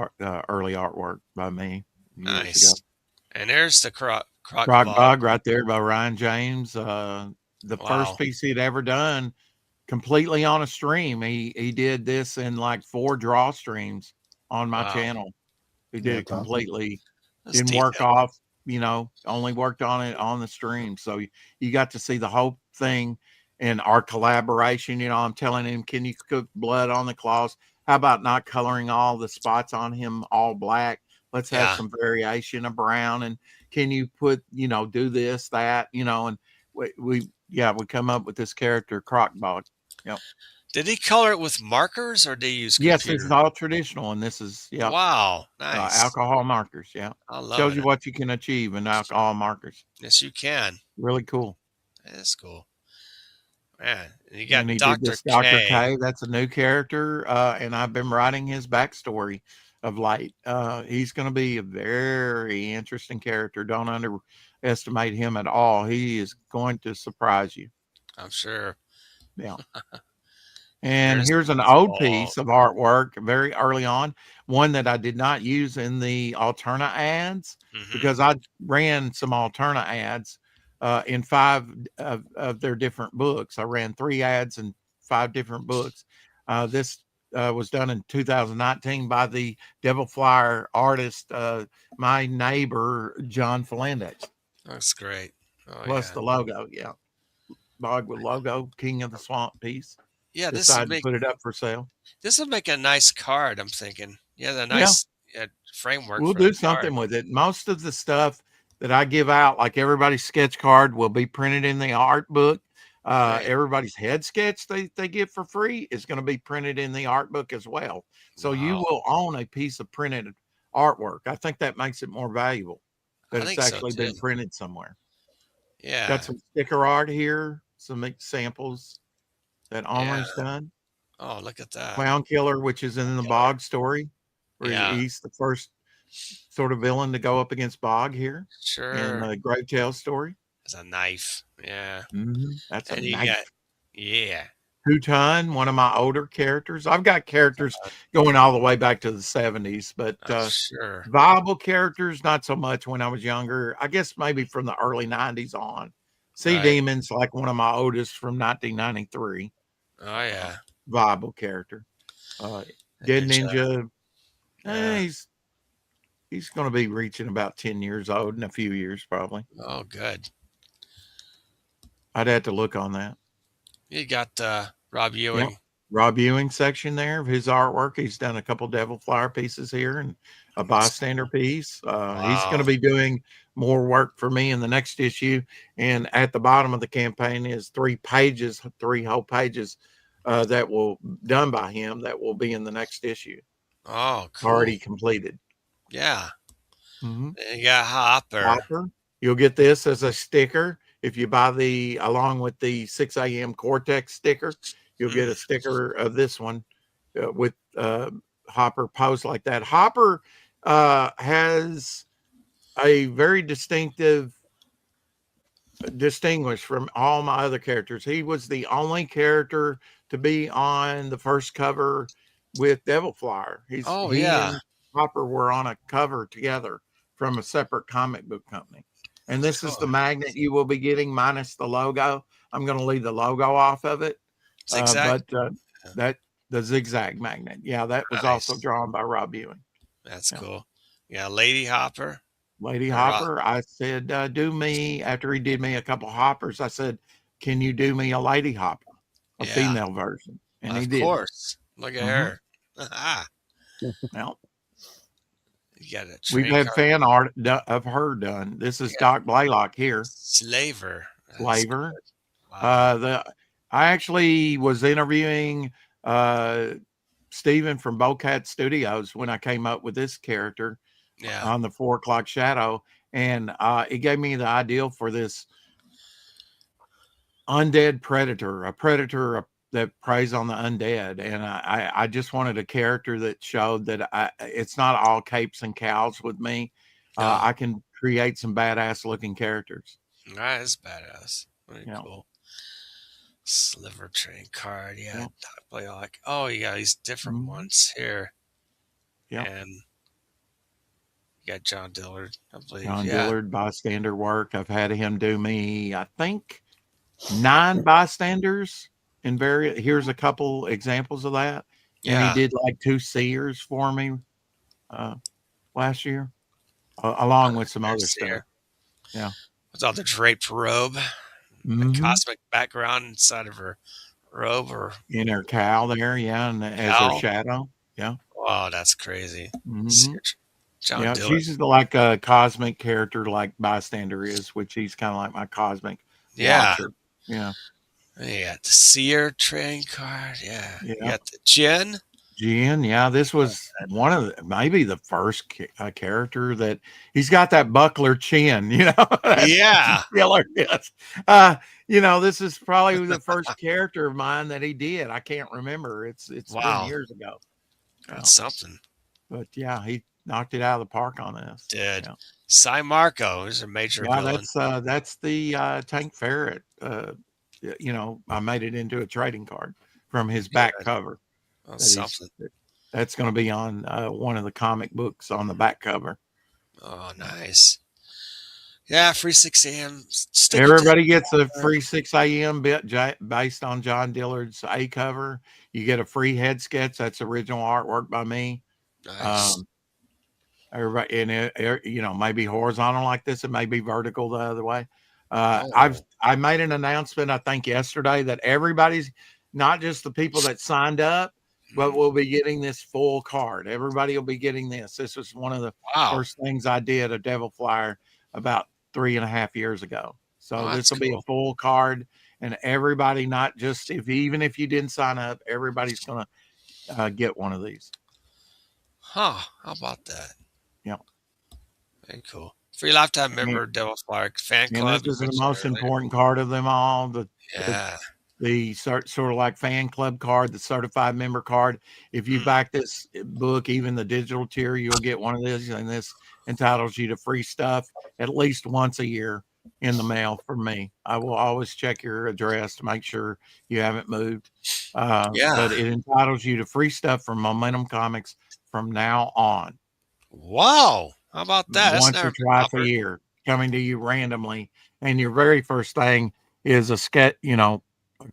early artwork by me. Nice. And there's the Croc Bog right there by Ryan James. The first piece he'd ever done completely on a stream. He did this in like 4 draw streams on my channel. He did it completely. Didn't work off, only worked on it on the stream. So you got to see the whole thing and our collaboration. I'm telling him, can you cook blood on the claws? How about not coloring all the spots on him all black? Let's have some variation of brown. And can you put, do this, that, and we come up with this character, Croc Bog. Yep. Did he color it with markers or did he use computer? Yes, this is all traditional, and this is Wow, nice. Alcohol markers. Yeah, I love shows you what you can achieve in alcohol markers. Yes, you can. Really cool. That's cool. Man, and you got Dr. K. That's a new character, and I've been writing his backstory of late. He's going to be a very interesting character. Don't underestimate him at all. He is going to surprise you. I'm sure. Yeah. And here's an old piece of artwork very early on, one that I did not use in the Alterna ads because I ran some Alterna ads in 5 of their different books. I ran 3 ads in 5 different books. This was done in 2019 by the Devil Flyer artist, my neighbor John Felendez. That's great. Oh Plus yeah. the logo, yeah, Bogwood logo, King of the Swamp piece. Yeah, Decided to put it up for sale. this would make a nice card, I'm thinking. Yeah, the Yeah, nice framework we'll for the do card. something with it. Most of the stuff that I give out, like everybody's sketch card, will be printed in the art book. Great. Everybody's head sketch they get for free is going to be printed in the art book as well. So you Wow. will own a piece of printed artwork. I think that makes it more valuable that I it's think so actually too. been printed somewhere. Got Yeah. some sticker art here, some examples that Yeah. Omer's done. Oh, look at that. Clown Killer, which is in the Killer. Bog story, where Yeah. he's the first sort of villain to go up against Bog here in Sure. the Grave Tale story. It's a knife. Yeah. That's a And you knife. got, yeah. Two-Ton, one of my older characters. I've got characters going all the way back to the 70s, but Sure. viable characters, not so much when I was younger. I guess maybe from the early 90s on. Sea Right. Demon's like one of my oldest from 1993. Oh yeah. Viable character. The Dead Ninja. Yeah. He's going to be reaching about 10 years old in a few years, probably. Oh, good. I'd have to look on that. You got Rob Ewing. Yep. Rob Ewing section there of his artwork. He's done a couple Devil Flyer pieces here and a bystander piece. He's going to be doing more work for me in the next issue. And at the bottom of the campaign is 3 whole pages that will done by him that will be in the next issue. Oh, cool. Already completed. Yeah. Mm-hmm. And you got Hopper. You'll get this as a sticker. If you buy along with the 6 a.m. Cortex sticker, you'll get a sticker of this one with Hopper posed like that. Hopper has a very distinguished from all my other characters. He was the only character to be on the first cover with Devil Flyer. He and Hopper were on a cover together from a separate comic book company. And this is the magnet you will be getting minus the logo. I'm going to leave the logo off of it. Zigzag? But the zigzag magnet. Yeah, that was also drawn by Rob Ewing. That's cool. Yeah, Lady Hopper. Lady Hopper. I said, do me, after he did me a couple hoppers, I said, can you do me a Lady Hopper? A female version. And he did. Of course. Look at her. Well, you got a we've had fan art of her done. This is Doc Blaylock here. Slaver. Wow. I actually was interviewing Steven from Bowcat Studios when I came up with this character on the 4 o'clock shadow. And it gave me the ideal for this undead predator, a predator that preys on the undead. And I just wanted a character that showed that it's not all capes and cows with me. I can create some badass looking characters. That is badass. Very cool. Sliver train card. Yeah. Like, oh, yeah, these different ones here. Yeah. And you got John Dillard, I believe. John Dillard, bystander work. I've had him do me, I think, 9 bystanders in here's a couple examples of that. And he did like 2 seers for me last year, along with some other stuff. Yeah. What's all the draped robe? The cosmic background inside of her robe or in her cowl there, and as her shadow. Yeah. Oh, that's crazy. John Dillard. She's like a cosmic character like Bystander is, which he's kind of like my cosmic watcher. Yeah. You got the Seer trading card. Yeah. You got the Jin. Yeah. This was one of maybe the first character that he's got that buckler chin, Yeah. Killer. Yes. This is probably the first character of mine that he did. I can't remember. It's been years ago. That's something. But yeah, he knocked it out of the park on this. Did. Cy Marco is a major villain. That's the Tank Ferret. I made it into a trading card from his back cover. Oh, something. That's going to be on one of the comic books on the back cover. Oh, nice. Yeah, free 6 a.m. Stick Everybody gets a free 6 a.m. bit based on John Dillard's A cover. You get a free head sketch. That's original artwork by me. Nice. Everybody, and maybe horizontal like this. It may be vertical the other way. Oh. I made an announcement, I think yesterday, that everybody's, not just the people that signed up, but we'll be getting this full card. Everybody will be getting this. This was one of the first things I did, a Devil Flyer, about 3.5 years ago. So this will be a full card, and everybody, not just even if you didn't sign up, everybody's going to get one of these. Huh? How about that? Yeah. Very cool. Free lifetime member, Devil Flyer fan club. And this is the most important card of them all. The sort of like fan club card, the certified member card. If you back this book, even the digital tier, you'll get one of these, and this entitles you to free stuff at least once a year in the mail from me. I will always check your address to make sure you haven't moved. But it entitles you to free stuff from Momentum Comics from now on. Wow. How about that? Once or twice a year, coming to you randomly. And your very first thing is a sketch, a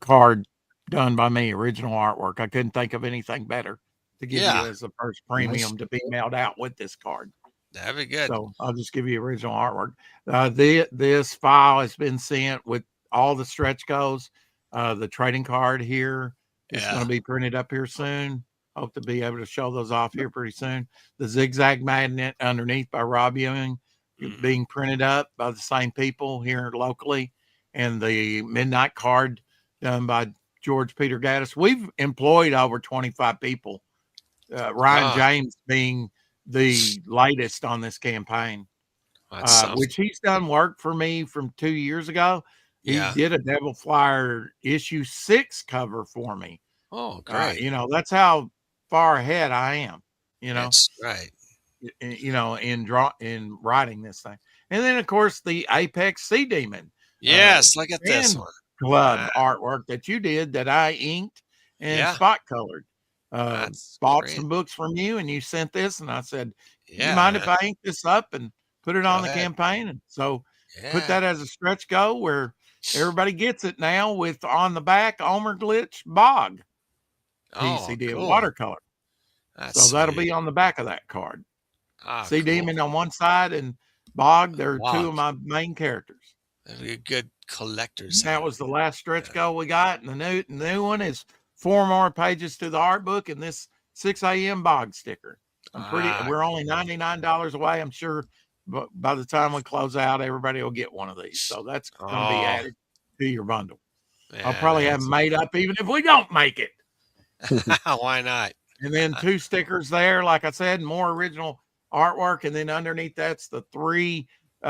card done by me, original artwork. I couldn't think of anything better to give you as the first premium to be mailed out with this card. That'd be good. So I'll just give you original artwork. This file has been sent with all the stretch goals. The trading card here is going to be printed up here soon. Hope to be able to show those off here pretty soon. The zigzag magnet underneath by Rob Ewing being printed up by the same people here locally. And the midnight card done by George Peter Gaddis. We've employed over 25 people. Ryan James being the latest on this campaign, which he's done work for me from 2 years ago. He did a Devil Flyer issue 6 cover for me. Oh, great. That's how far ahead I am, That's right. In writing this thing. And then of course the Apex Sea Demon. Yes, look at this one. Club artwork that you did that I inked and spot colored. Bought some books from you and you sent this, and I said, you mind if I ink this up and put it on the campaign? And so put that as a stretch goal where everybody gets it now with on the back Omer Glitch Bog piece he did watercolor. So that'll be on the back of that card. Sea Demon on one side and Bog, they're two of my main characters. That'd be a good collector's. That was the last stretch goal we got, and the new one is 4 more pages to the art book and this 6 a.m. Bog sticker. We're only $99 away. I'm sure by the time we close out, everybody will get one of these. So that's going to be added to your bundle. I'll probably have them made up even if we don't make it. Why not? And then 2 stickers there, like I said, more original artwork. And then underneath that's the 3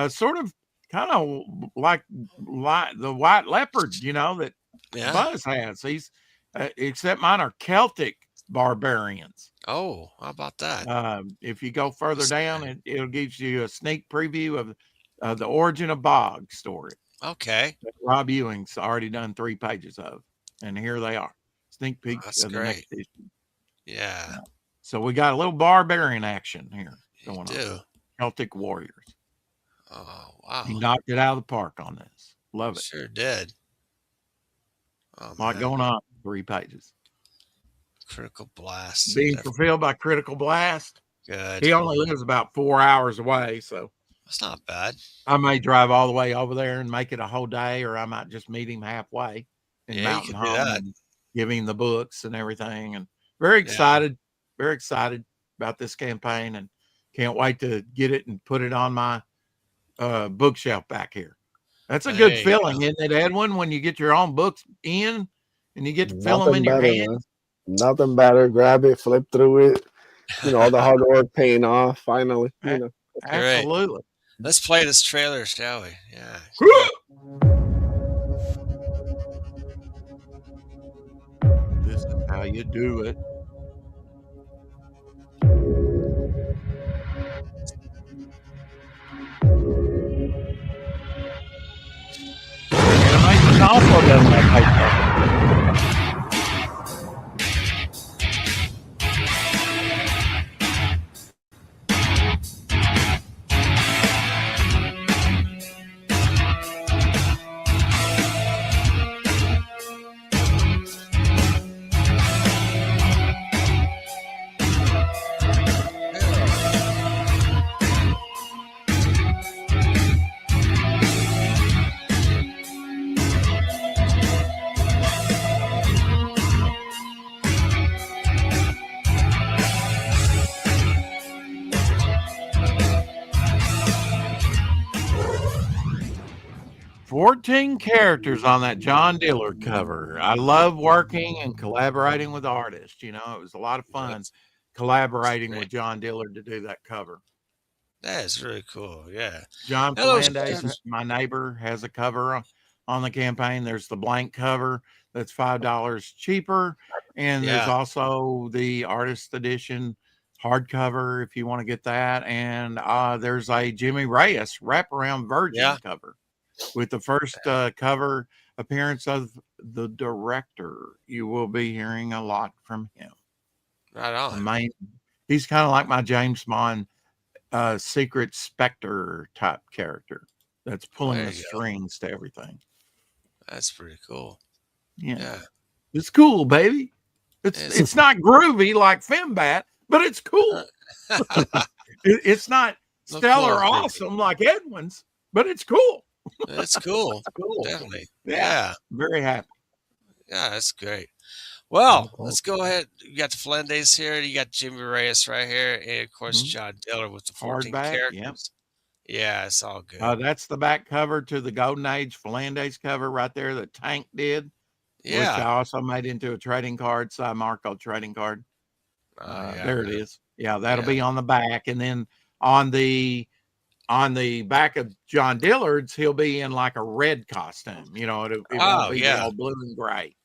sort of kind of like the white leopard, that Buzz has. He's except mine are Celtic barbarians. Oh, how about that? If you go further down, it'll give you a sneak preview of the Origin of Bog story. Okay. That Rob Ewing's already done 3 pages of, and here they are. Sneak peek of the next issue. Yeah. So we got a little barbarian action here going on. Celtic warriors. Oh, wow. He knocked it out of the park on this. Love it. Sure did. A lot going on. 3 pages. Critical Blast. Being fulfilled by Critical Blast. Good. He only lives about 4 hours away, so that's not bad. I may drive all the way over there and make it a whole day, or I might just meet him halfway in Mountain Home and give him the books and everything. And very excited about this campaign, and can't wait to get it and put it on my bookshelf back here. That's a good feeling, isn't it, Edwin, when you get your own books in and you get to fill them in your hands? Nothing better. Grab it, flip through it. All the hard work paying off finally. Absolutely. Let's play this trailer, shall we? Yeah. This is how you do it. Animation also doesn't have paper. 14 characters on that John Dillard cover. I love working and collaborating with artists. You know, it was a lot of fun collaborating with John Dillard to do that cover. That is really cool. Yeah. John Hello, Fernandez, my neighbor, has a cover on the campaign. There's the blank cover that's $5 cheaper. And there's also the artist edition hardcover if you want to get that. And there's a Jimmy Reyes wraparound Virgin cover with the first cover appearance of the director. You will be hearing a lot from him. Right on. He's kind of like my James Bond secret Spectre type character that's pulling the strings to everything. That's pretty cool. Yeah. It's cool, baby. It's not groovy like Fembat, but it's cool. It's not stellar awesome like Edwin's, but it's cool. It's cool. Cool. Definitely. Yeah. Very happy. Yeah, that's great. Well, let's go ahead. You got the Fernandez here. You got Jimmy Reyes right here. And, of course, John Dillard with the 14 characters. Yeah, it's all good. That's the back cover to the Golden Age Fernandez cover right there that Tank did. Yeah. Which I also made into a trading card, Marco trading card. There it is. Yeah, that'll be on the back. And then on the back of John Dillard's, he'll be in like a red costume. You know, it won't be all blue and gray.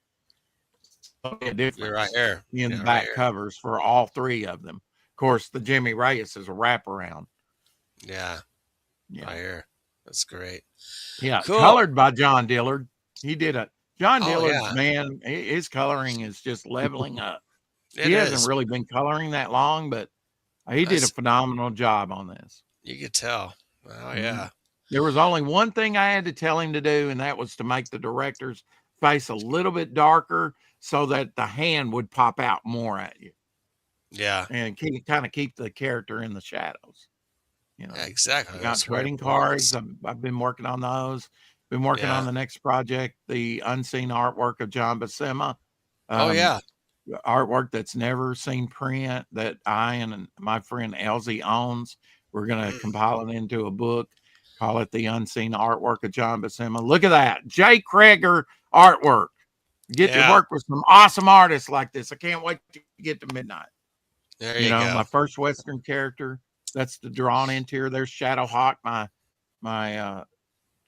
You're right here. In the back covers for all three of them. Of course, the Jimmy Reyes is a wraparound. Yeah. Right here. That's great. Yeah. Cool. Colored by John Dillard. He did it. John Dillard's, man, his coloring is just leveling up. He hasn't really been coloring that long, but he did a phenomenal job on this. You could tell. Oh, yeah. There was only one thing I had to tell him to do, and that was to make the director's face a little bit darker so that the hand would pop out more at you. Yeah. And kind of keep the character in the shadows. You know, exactly. I got trading cards. I've been working on those. Been working on the next project, the unseen artwork of John Buscema. Artwork that's never seen print that I and my friend Elsie owns. We're going to compile it into a book, call it The Unseen Artwork of John Buscema. Look at that. Jay Kreger artwork. Get to work with some awesome artists like this. I can't wait to get to midnight. There you go. My first Western character. That's the drawn interior. There's Shadowhawk, my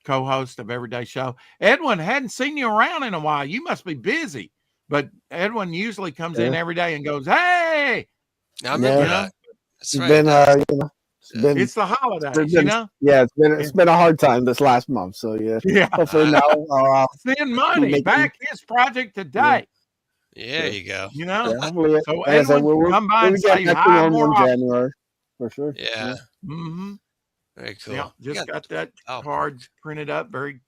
co-host of Everyday Show. Edwin, hadn't seen you around in a while. You must be busy. But Edwin usually comes in every day and goes, "Hey!" I remember that. That's right. It's the holidays, you know. Yeah, it's been a hard time this last month. So yeah. Hopefully now, send money back his project today. Yeah, you go. You know. Hopefully, so Edwin, come by and say hi more in January for sure. Yeah. Mm-hmm. Very cool. Yeah, just got that card printed up. Very,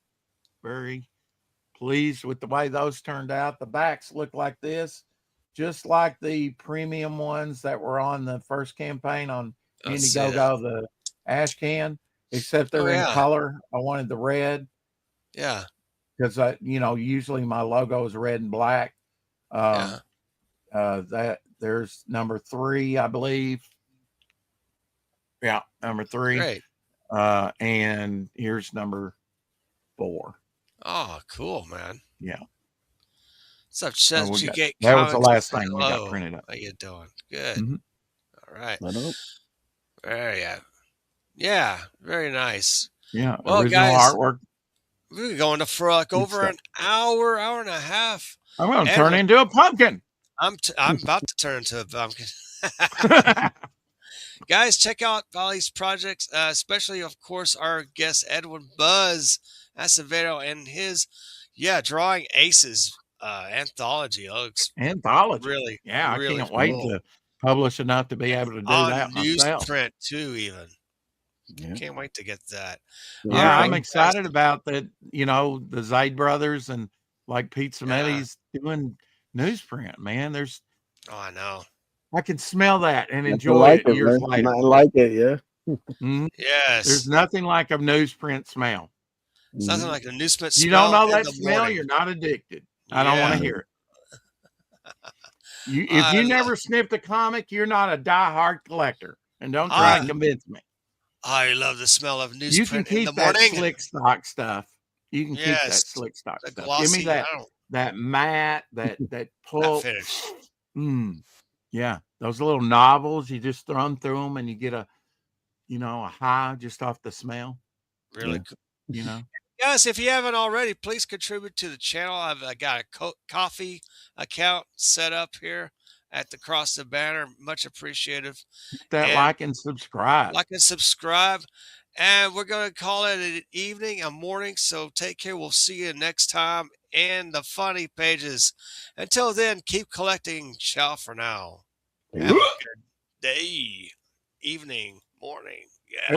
very pleased with the way those turned out. The backs look like this, just like the premium ones that were on the first campaign on Indiegogo, the ash can, except they're in color. I wanted the red. Yeah. Because usually my logo is red and black. That there's number 3, I believe. Yeah, number 3. Great. And here's number 4. Oh, cool, man. Yeah. What's up, Seth? That was the last thing we got printed up. How you doing? Good. Mm-hmm. All right. Very Yeah, very nice. Yeah. Well, original guys, artwork. We're going to for like over an hour and a half. I'm going to turn into a pumpkin. I'm about to turn into a pumpkin. Guys, check out Valley's projects, especially, of course, our guest Edwin Buzz Acevedo and his, Drawing Aces anthology. It looks really, I really can't wait to publish enough to be able to do that myself. Newsprint too, even. Can't wait to get that. Yeah, I'm excited about that. The Zaid brothers and like Pete Sametti's doing newsprint. Man, I know. I can smell that and enjoy it years later. I like it, yeah. Mm-hmm. Yes. There's nothing like a newsprint smell. It's nothing like a newsprint smell. You don't know that smell, you're not addicted. I don't want to hear it. If you never sniffed a comic, you're not a diehard collector. And don't try to convince me. I love the smell of newsprint you can keep in the morning. That slick stock stuff You can keep that Yes. slick stock The stuff. Give me glossy. I that don't. that matte, that That pulp. finish. Yeah, those little novels, you just throw them through them, and you get a high just off the smell. Really Yeah. cool. You know, Guys, if you haven't already, please contribute to the channel. I got a coffee account set up here at the Cross the Banner. Much appreciative. hit that And like and subscribe. like and subscribe. And we're going to call it an evening, a morning. So take care. We'll see you next time in the funny pages. Until then, keep collecting. Ciao for now. Have a good day, evening, morning. Yeah.